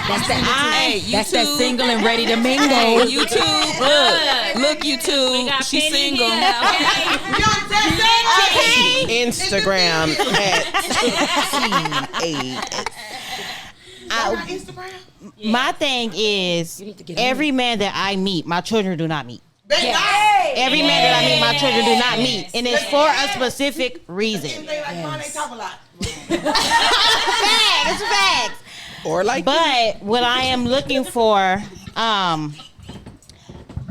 That's that. Hey, That's that YouTube. single and ready to mingle. Hey, YouTube. Look, YouTube. got She's Penny single. here, okay? Instagram at My thing is, every man that I meet, my children do not meet. Yes. Every man that I meet, my children do not meet, and it's for a specific reason. They like mine, they talk a lot. Facts. or like But what I am looking for, I'm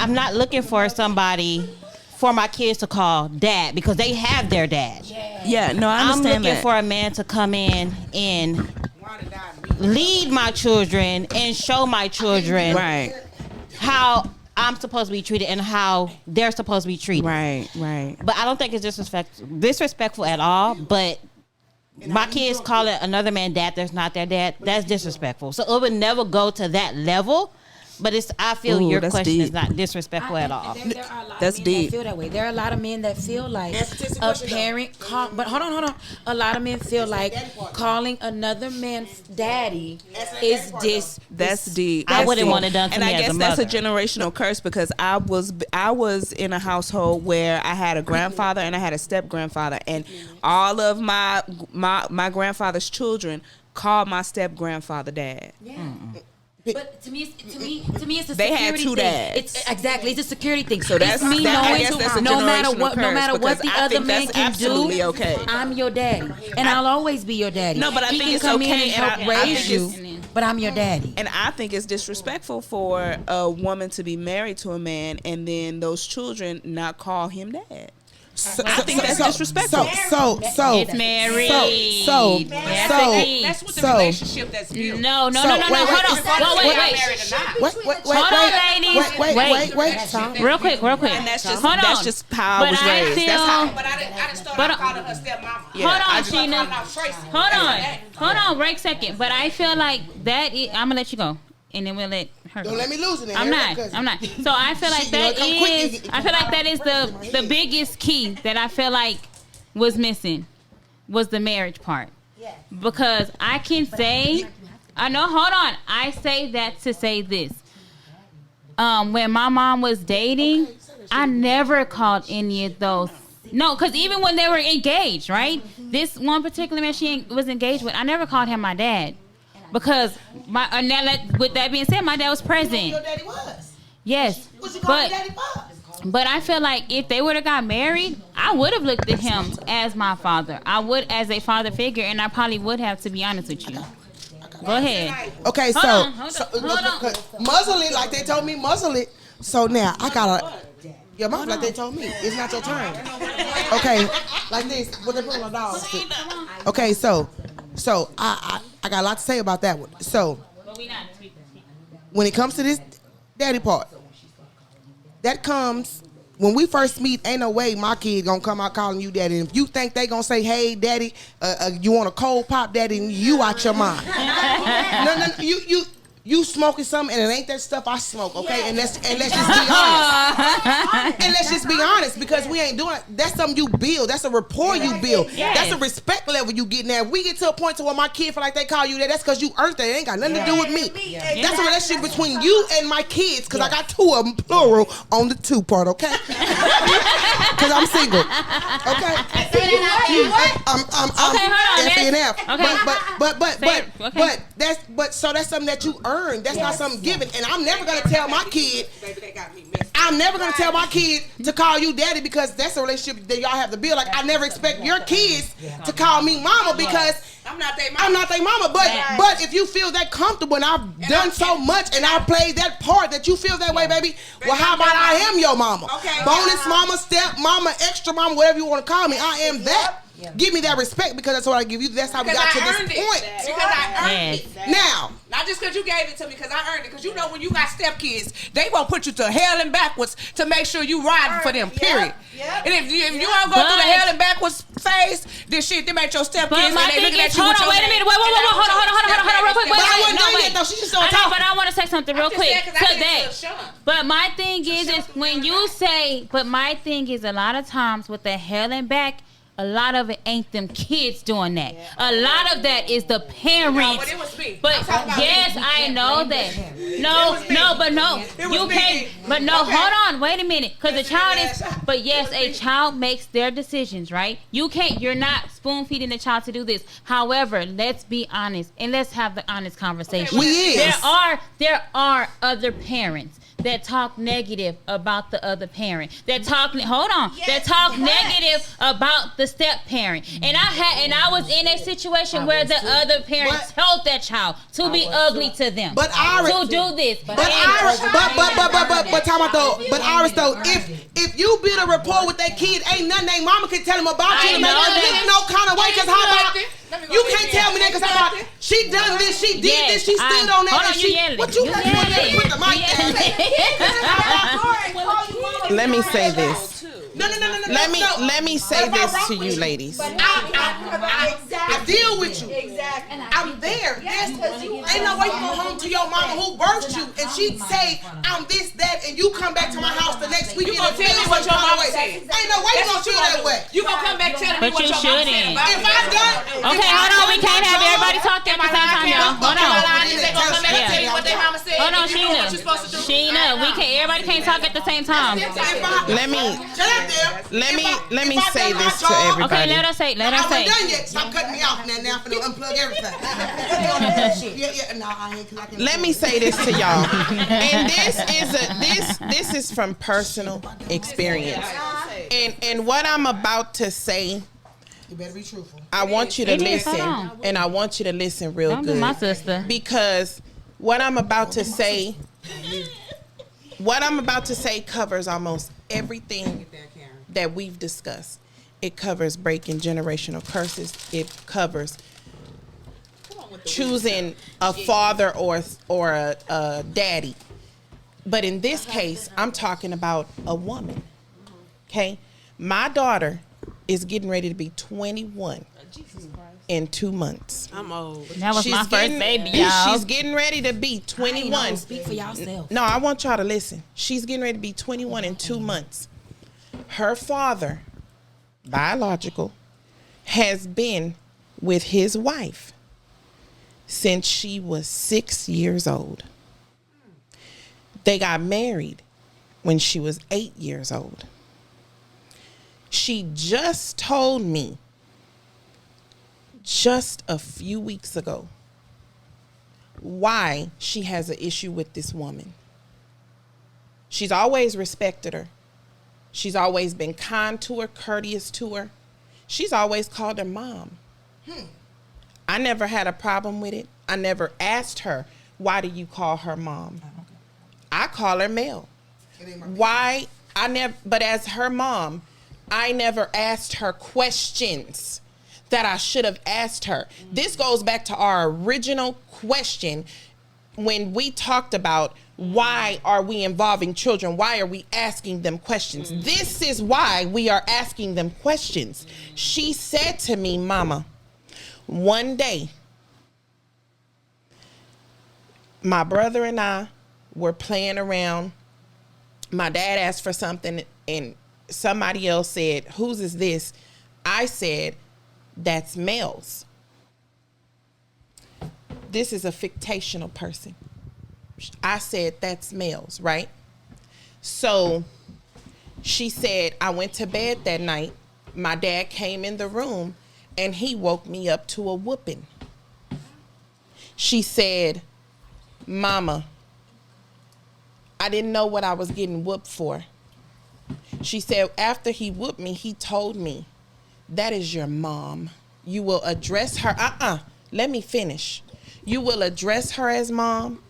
not looking for somebody for my kids to call dad because they have their dad. Yeah, no, I I'm understand looking that. for a man to come in and lead my children and show my children Right, how I'm supposed to be treated and how they're supposed to be treated. right. But I don't think it's disrespectful at all. But my kids calling another man dad that's not their dad, that's disrespectful. So it would never go to that level. But I feel Ooh, your that's question deep. is not disrespectful at all. There are a lot That's of men deep. that feel that way. There are a lot of men that feel like a parent call, but hold on. A lot of men feel like calling another man's daddy is That's deep. I That's wouldn't deep. want it done to and me I as guess a that's a mother. generational curse because I was in a household where I had a grandfather and I had a step grandfather, and all of my grandfather's children called my step grandfather dad. But to me, it's a security They had two thing. dads. It's exactly it's a security thing. So that's- it's me that- I knowing guess that's a no matter generational what, no curse matter what because the I other think man that's can do, absolutely okay. I'm your daddy, and I'll always be your daddy. No, but I he think can it's come in okay, and and help I raise think you, it's- but I'm your daddy. And I think it's disrespectful for a woman to be married to a man and then those children not call him dad. I think that's disrespectful. It's married. That's what the relationship that's built. No. Hold on. Wait. Real quick. And that's just Hold that's on. just how I But was I raised. feel- That's how. But I didn't start But- calling her stepmama. Yeah, Hold I on, just- Sheena. Hold on. Break a second. But I feel like that is, I'm gonna let you go, and then we'll let her. Don't go. let me lose it. I'm not. So I feel like that is. I feel like that is the biggest key that I feel like was missing, was the marriage part. Because I can say, I know. Hold on. I say that to say this. When my mom was dating, I never called any of those. No, because even when they were engaged, right? This one particular man she was engaged with, I never called him my dad. Because with that being said, my dad was present. Your daddy was. Yes, What you call your daddy for? but I feel like if they would have got married, I would have looked at him as my father. I would as a father figure, and I probably would have, to be honest with you. Go ahead. Okay, Hold on. muzzle it like they told me muzzle it. So now I gotta your mouth like they told me. It's not your turn. Okay, like this. What they put on my dog. Okay, so I got a lot to say about that one. So when it comes to this daddy part, that comes when we first meet. Ain't no way my kid gonna come out calling you daddy. And if you think they gonna say, "Hey, daddy, you want a cold pop, daddy?" You out your mind. No, you smoking something and it ain't that stuff I smoke, okay? And let's just be honest. And let's just be honest, because we ain't doing it. That's something you build. That's a rapport you build. That's a respect level you getting at. If we get to a point to where my kid feel like they call you that, that's because you earned that. It ain't got nothing to do with me. That's a relationship between you and my kids, because I got two of them, plural, on the two part, okay? Because I'm single, okay? I'm F and F. But so that's something that you earn. That's not something given. And I'm never gonna tell my kid. I'm never gonna tell my kid to call you daddy, because that's a relationship that y'all have to build. Like, I never expect your kids to call me mama, because I'm not their mama. But if you feel that comfortable and I've done so much and I played that part that you feel that way, baby, well, how about I am your mama? Bonus mama, step mama, extra mama, whatever you want to call me. I am that. Give me that respect, because that's what I give you. That's how we got to this point. Because I earned it. Now, Not just because you gave it to me, because I earned it. Because you know when you got stepkids, they won't put you to hell and backwards to make sure you riding for them, period. And if you don't go through the hell and backwards phase, then shit, them ain't your stepkids. But my thing is, hold on, wait a minute. Wait, hold on, real quick. but I wasn't done yet, though. She just started talking. But I want to say something real quick saying, 'cause I to did it that. to Sean. But my thing is when you say, but my thing is a lot of times with the hell and back, a lot of it ain't them kids doing that. A lot of that is the parents. but it was me. But I'm talking about yes, me. I know that. You can't. But no, hold on, wait a minute, because the child is. But yes, a child makes their decisions, right? You can't. You're not spoon feeding the child to do this. However, let's be honest and let's have the honest conversation. We is. There are other parents that talk negative about the other parent. That talk negative about the step parent. And I was in a situation where the other parent told that child to be ugly to them. But Iris, to do this. But Iris, though, if you build a rapport with that kid, ain't nothing they mama can tell them about you to make them look no kind of way. Cause how about you can't tell me that? Cause how about she done this, she did this, she stood on that. Hold on, and you she, yelling. what you You got yelling. to put the mic down? Let me say this. No. Let me say this to you, ladies. I deal with you. Exactly. I'm there. Yes. Ain't no way you go home to your mama who birthed you and she say I'm this, that, and you come back to my house the next weekend and tell me what your mama said. Ain't no way you gonna feel that way. You gonna come back telling me But what you your mama said shouldn't. about If me. I done, Okay, hold on. We can't have everybody talking at the same time, y'all. Hold on. They gonna come back and tell you what their mama said. Hold on, and you know what you're supposed to do. Sheena, we can't. Everybody can't talk at the same time. Let me say this to Okay, everybody. let us say. I wasn't done yet. Stop cutting me off now. Now I'm finna unplug everything. No, I ain't. 'Cause I can. Let me say this to y'all, and this is from personal experience, and what I'm about to say, You better be truthful. I want you to Hold listen, on. and I want you to listen real Don't do good, my sister. because what I'm about to say covers almost everything that we've discussed. It covers breaking generational curses. It covers choosing a father or a daddy. But in this case, I'm talking about a woman. Okay? My daughter is getting ready to be 21 in 2 months. I'm old. That was my first baby, y'all. She's getting ready to be 21. Speak for yourself. No, I want y'all to listen. She's getting ready to be 21 in 2 months. Her father, biological, has been with his wife since she was 6 years old. They got married when she was 8 years old. She just told me just a few weeks ago why she has an issue with this woman. She's always respected her. She's always been kind to her, courteous to her. She's always called her mom. I never had a problem with it. I never asked her, why do you call her mom? I call her Mel. Why? But as her mom, I never asked her questions that I should have asked her. This goes back to our original question when we talked about why are we involving children? Why are we asking them questions? This is why we are asking them questions. She said to me, Mama, one day, my brother and I were playing around. My dad asked for something and somebody else said, whose is this? I said, that's Mel's. This is a fictional person. I said, that's Mel's, right? So she said, I went to bed that night. My dad came in the room and he woke me up to a whooping. She said, Mama, I didn't know what I was getting whooped for. She said, after he whooped me, he told me, that is your mom. You will address her. Let me finish. You will address her as mom.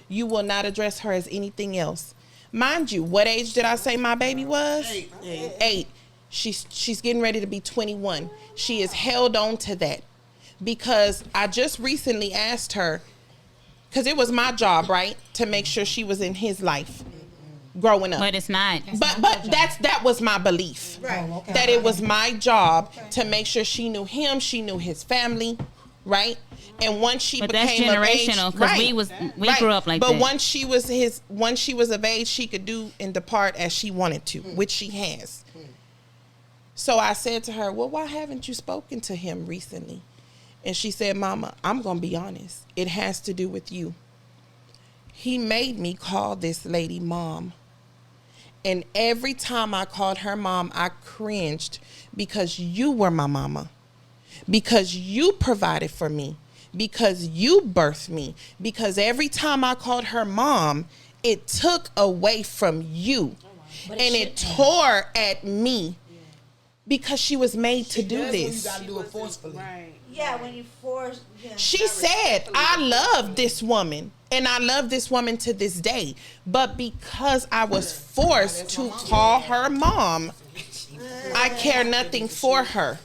You will not address her as anything else. Mind you, what age did I say my baby was? 8. She's getting ready to be 21. She is held on to that because I just recently asked her, because it was my job, right, to make sure she was in his life growing up. But it's not. But that was my belief. Right. That it was my job to make sure she knew him, she knew his family, right? And once she became of age, generational because we grew up like that. But once she was of age, she could do and depart as she wanted to, which she has. So I said to her, well, why haven't you spoken to him recently? And she said, Mama, I'm going to be honest. It has to do with you. He made me call this lady mom. And every time I called her mom, I cringed because you were my mama. Because you provided for me. Because you birthed me. Because every time I called her mom, it took away from you. And it tore at me because she was made to do this. You gotta do it forcefully. Right. Yeah, when you force. Yeah. She said, I love this woman, and I love this woman to this day. But because I was forced to call her mom, I care nothing for her.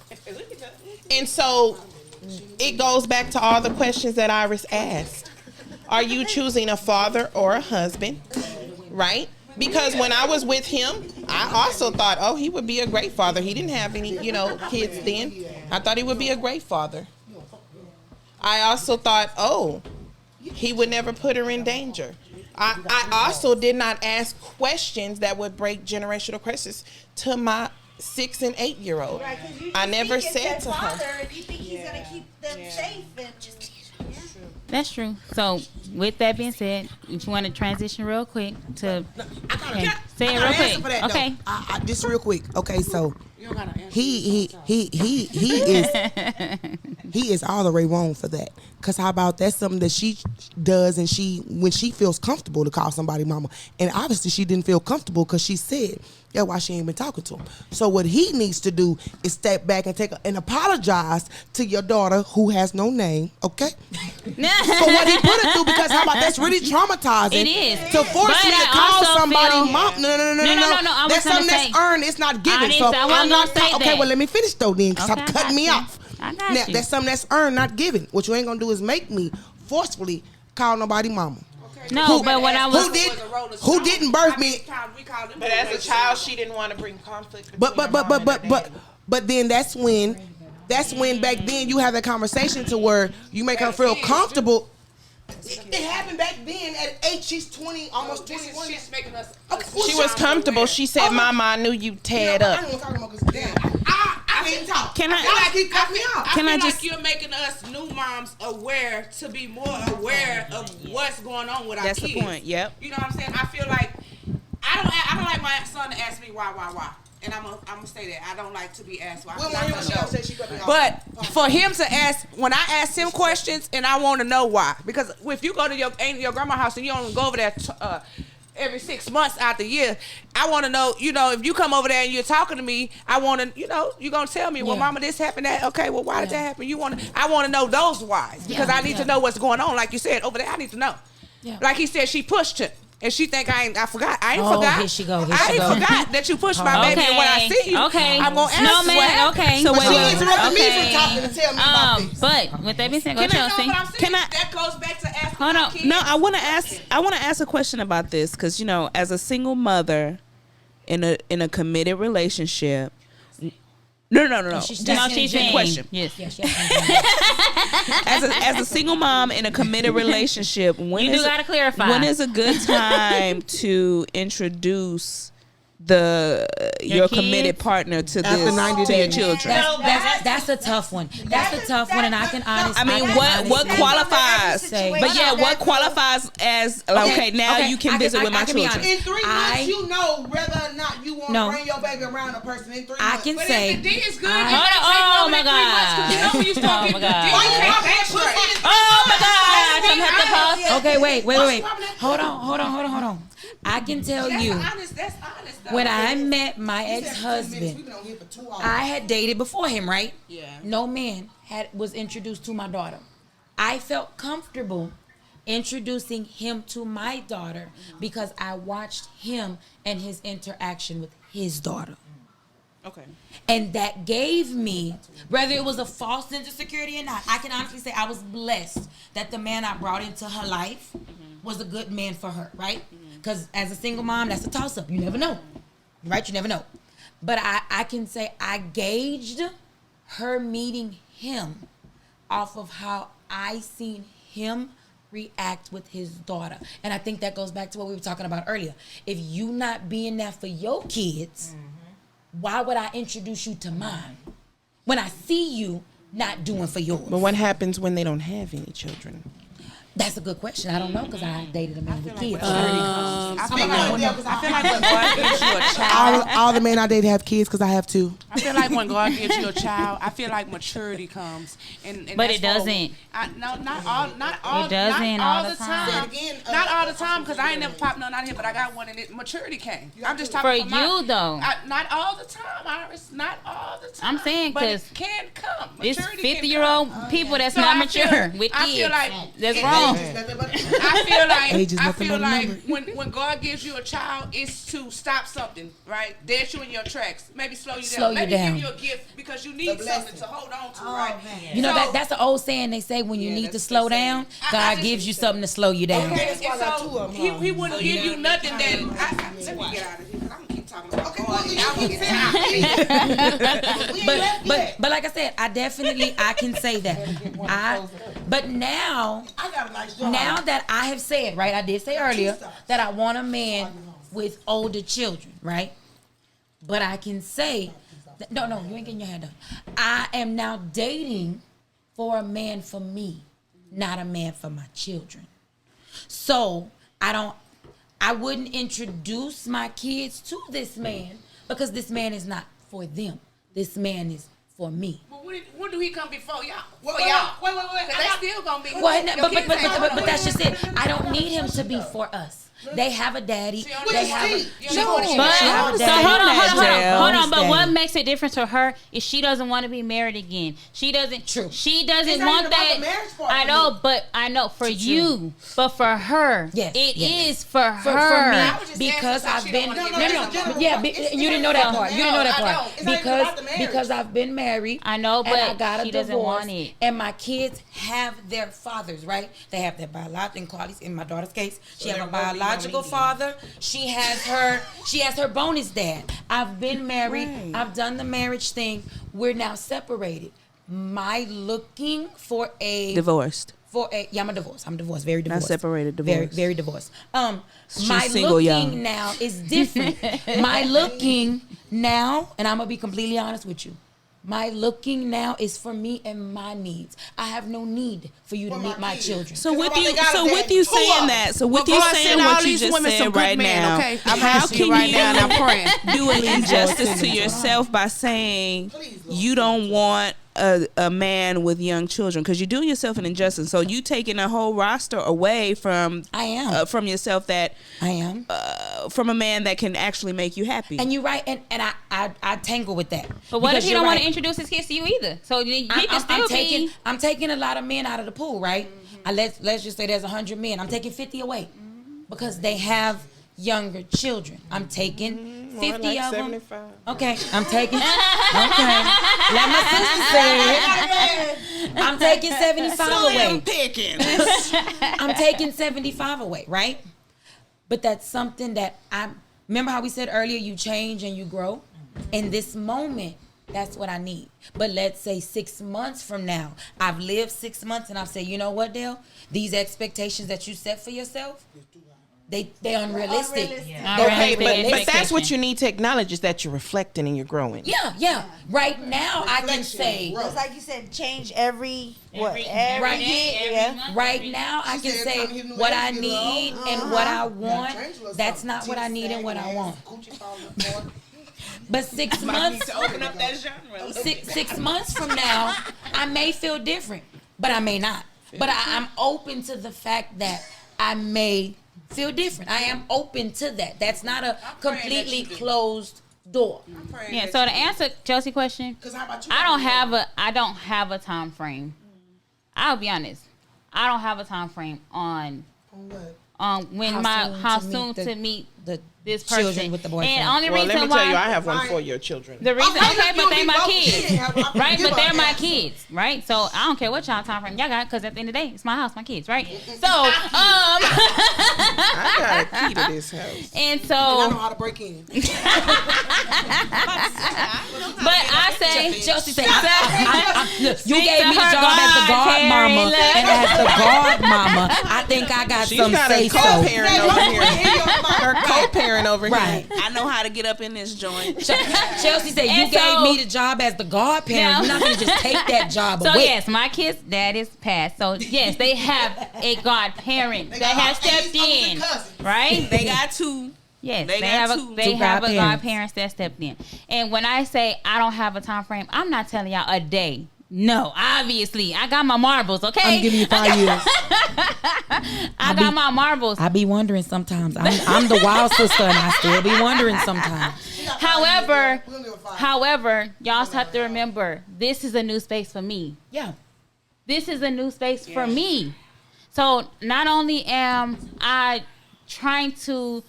And so it goes back to all the questions that Iris asked. Are you choosing a father or a husband? Right? Because when I was with him, I also thought, oh, he would be a great father. He didn't have any, kids then. I thought he would be a great father. I also thought, oh, he would never put her in danger. I also did not ask questions that would break generational curses to my 6 and 8 year old. Right, 'cause you I just never think it's said that to her. father, and you think he's gonna keep them safe and just. That's true. So, with that being said, if you want to transition real quick to say it real quick. For that, Okay. though. Just real quick. Okay, so You don't gotta answer. he is all the way wrong for that. Cause how about that's something that she does, and when she feels comfortable to call somebody mama, and obviously she didn't feel comfortable because she said that's why she ain't been talking to him. So what he needs to do is step back and apologize to your daughter who has no name, okay? For what he put her through, because how about that's really traumatizing. It is. To force But me to I call also somebody feel- mom. No. I was That's gonna something say- that's earned. It's not given. I So wasn't I'm not gonna say okay. that. Well, let me finish though. Then Okay, stop I cutting got me you. off. I got Now you. that's something that's earned, not given. What you ain't gonna do is make me forcefully call nobody mama. No, but when I was Who didn't birth me? But as a child, she didn't want to bring conflict between But her mom and her dad. then that's when back then you have that conversation to where you make her feel comfortable. It happened back then. At 8, she's 20, almost 21. She's making us. She was comfortable. She said, Mama, I knew you teared I up. don't want to talk about because damn, I can't talk. Can I- feel like he cut me off. Can I feel just- like you're making us new moms aware to be more aware of what's going on with our That's kids. the point. Yep. You know what I'm saying? I feel like I don't like my son to ask me why. And I'm gonna say that I don't like to be asked why. Well, I when don't she know. said she cut me off. But for him to ask, when I ask him questions, and I want to know why, because if you go to your grandma's house and you don't go over there every 6 months out the year, I want to know. If you come over there and you're talking to me, I want to. You're gonna tell me, well, Yeah. Mama, this happened. That okay? Well, why did that happen? I want to know those whys because I need to know what's going on. Like you said over there, I need to know. Yeah. Like he said, she pushed him. And she think I forgot. I ain't Oh, forgot. here she go, here I she ain't go. forgot that you pushed my baby. And when I see you, Okay. I'm gonna ask No, you man, what happened. okay. So But she wait. interrupted me Okay. from talking to tell me about this. But with that being said, go Can I- Chelsea. But I'm saying Can I- that goes back to asking Hold my on. kids. No, I want to ask a question about this because as a single mother in a committed relationship. No. she's Just asking she's a saying question. yes. Yes. As a single mom in a committed relationship, when You do gotta clarify. When is a good time to introduce your committed kids? partner to After 90 to your days. children? That's a tough one. That's a tough one, and I can honestly. I mean, what qualifies? Say- But yeah, what qualifies as okay? Now okay, you can I visit can- with I my can be children. honest. In 3 months, you know whether or not you want to bring your baby around a person in 3 months. I can But say. if the D is good, I- you might take Oh longer my than 3 months, 'cause you know when you God. start Oh my getting the God. D, Why you you can't have act pussy right. in Oh my gosh, I'm have to pause. Okay, wait. Hold on. I can tell you. That's honest. Though. When I met my We've ex-husband, been on here for 2 hours. I had dated before him, right? Yeah. No man was introduced to my daughter. I felt comfortable introducing him to my daughter because I watched him and his interaction with his daughter. Okay. And that gave me, whether it was a false sense of security or not, I can honestly say I was blessed that the man I brought into her life was a good man for her, right? Because as a single mom, that's a toss-up. You never know, right? You never know. But I can say I gauged her meeting him off of how I seen him react with his daughter. And I think that goes back to what we were talking about earlier. If you not being there for your kids, why would I introduce you to mine when I see you not doing for yours? But what happens when they don't have any children? That's a good question. I don't know because I dated a man with kids. I feel like when God gives you a child, All the men I date have kids because I have two. I feel like when God gives you a child, I feel like maturity comes, and But that's it doesn't. No, not all. It doesn't not all the time. Not all the time, because I ain't never popped none out here, but I got one, and maturity came. I'm just talking For about you, though. Not all the time, Iris. Not all the time. I'm saying but it 'cause can come. It's Maturity can 50-year-old come. people that's So not I feel- mature with I feel kids. like That's it- wrong. Age is I nothing feel but a like number. when God gives you a child, it's to stop something, right? Dead you in your tracks. Maybe slow you Slow down. you Maybe down. give you a gift because you need something to hold on to, right? You know, So- that's the old saying they say when you need to that's slow the saying. down, I God just- gives you something to slow you down. Okay, That's why I got two so of 'em, he wouldn't give you nothing that. Let me get out of here. I'm gonna keep talking about God. and y'all gonna get tired. But like I said, I can say that. But now I got a nice job. now that I have said, right, I did say earlier that I want a man with older children, right? But I can say, no, you ain't getting your hair done. I am now dating for a man for me, not a man for my children. So I wouldn't introduce my kids to this man because this man is not for them. This man is for me. But when do he come before y'all? Wait, For y'all. Wait. They still gonna be. Well, Your but kids ain't going that's nowhere. just it. I don't need him to be for us. They have a daddy. They have a But She have a so daddy. hold on. But Daddy. what makes it different to her is she doesn't want to be married again. She doesn't. True. She doesn't It's not want even about that. the marriage part I for know, me. but I know for you, but for her, Yes, it yes. is for for her. I was me just because asking so I've she been don't wanna get married. yeah. You didn't know that part. You didn't know that I part don't. It's not even about the marriage. because I've been married. I know, and I but got a she doesn't divorce, want it. and my kids have their fathers, right? They have their biological. In Carly's, in my daughter's case, she has a biological father. She has her bonus dad. I've been married. Right. I've done the marriage thing. We're now separated. My looking for a Divorced. I'm divorced. Very divorced. separated, Very, divorced. very divorced. She's My single, looking y'all. now is different. My looking now, and I'm gonna be completely honest with you. My looking now is for me and my needs. I have no need for you to meet my children. So with Because you, they got so a with daddy. you Two saying of 'em. that, so with Well, you God saying send all what you these just women said some good right men, now, okay? I'm how asking you can right you now, and I'm praying. do an injustice to yourself by saying you don't want a man with young children? Because you're doing yourself an injustice. So you taking a whole roster away from I am. from yourself that I am. from a man that can actually make you happy. And you're right, and I tangle with that. But what if Because he you're don't want right. to introduce his kids to you either? So he can still be. I'm taking a lot of men out of the pool, right? Let's just say there's 100 men. I'm taking 50 away because they have younger children. I'm taking 50 of them. 75. Okay, I'm taking. Okay, like my sister said, I'm taking 75 away. I'm taking 75 away, right? But that's something that remember how we said earlier, you change and you grow. In this moment, that's what I need. But let's say 6 months from now, I've lived 6 months and I've said, you know what, Dale? These expectations that you set for yourself, they're unrealistic. Okay, but that's what you need to acknowledge is that you're reflecting and you're growing. Yeah. Right now, I can say. It's like you said, change every Right, year. Yeah. right now, I can say what I need and what I want. That's not what I need and what I want. But 6 months, to open up that genre. 6 months from now, I may feel different, but I may not. But I'm open to the fact that I may feel different. I am open to that. That's not a completely closed door. Yeah. So to answer Chelsea's question, How about you? I don't have a time frame. I'll be honest. I don't have a time frame on when how soon to meet this person children with the boyfriend. And only Well, reason let me why tell you, I have one for your children. the reason okay, but they my both kids, kids. right? Give But they're up. my kids, right? So I don't care what y'all time frame y'all got, because at the end of the day, it's my house, my kids, right? So I got a key to this house. and I so know how to break in. but I say Chelsea said, look, you Speak gave to me the her, job as the God, godmama, Carrie, and as the godmama, I think I got She's some got say a so. co-parent over here. Her co-parent over Right. here. I know how to get up in this joint. Chelsea said, you And gave so- me the job as the godparent. Now- You're not going to just take that job So away. yes, my kids' dad is passed. So yes, they have a godparent that has stepped in, right? They got two. Yes, They they got have two. they Two have a godparents. godparents that stepped in. And when I say I don't have a time frame, I'm not telling y'all a day. No, obviously I got my marbles. Okay, I'm giving you 5 years. I got my marbles. I be wondering sometimes. I'm the wild sister, and I still be wondering sometimes. However, y'all have to remember this is a new space for me. Yeah. This is a new space for me. So not only am I trying to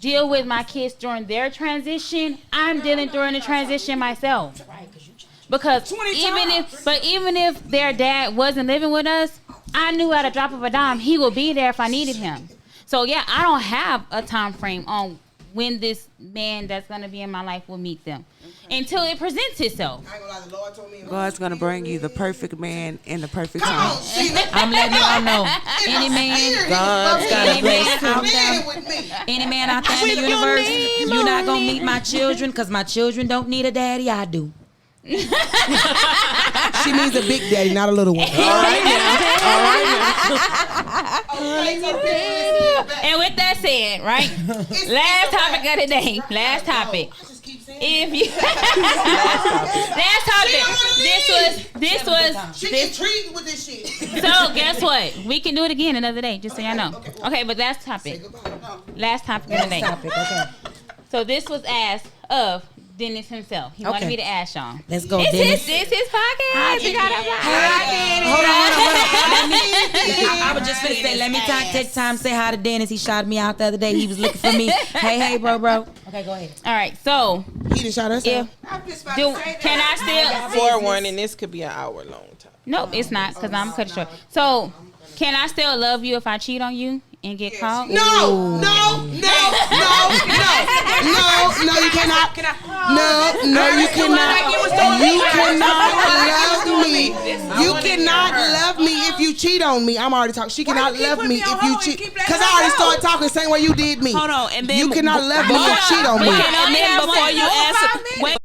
deal with my kids during their transition, I'm dealing during the transition myself. Because even if their dad wasn't living with us, I knew at a drop of a dime he would be there if I needed him. So yeah, I don't have a time frame on when this man that's gonna be in my life will meet them until it presents itself. God's gonna bring you the perfect man in the perfect time. I'm letting y'all know. Any man, God's got a any man blessing. out there, any man out there in the universe, you're not gonna meet my children because my children don't need a daddy. I do. She needs a big daddy, not a little one. All right And with that said, right? Last topic of the day. Last topic. If you last topic. She intrigued with this shit. So guess what? We can do it again another day, just so y'all know. Okay, but last topic. Last topic of the day. Okay. So this was asked of Dennis himself. He wanted Okay. me to ask y'all. Let's go, It's Dennis. his podcast. We got a Hold on. I was just finna say, let me take time to say hi to Dennis. He shouted me out the other day. He was looking for me. Hey, bro. Okay, go ahead. All right, so He done shot us if out. can I still? Forewarning, this could be an hour-long time. Nope, it's not because I'm cut it short. So can I still love you if I cheat on you and get caught? No, you cannot. No, you cannot. You cannot love me. You cannot love me if you cheat on me. I'm already talking. She cannot love me if you cheat. Because I already started talking the same way you did me. Hold on, and then You cannot love me if you cheat on me. And then before you answer, wait.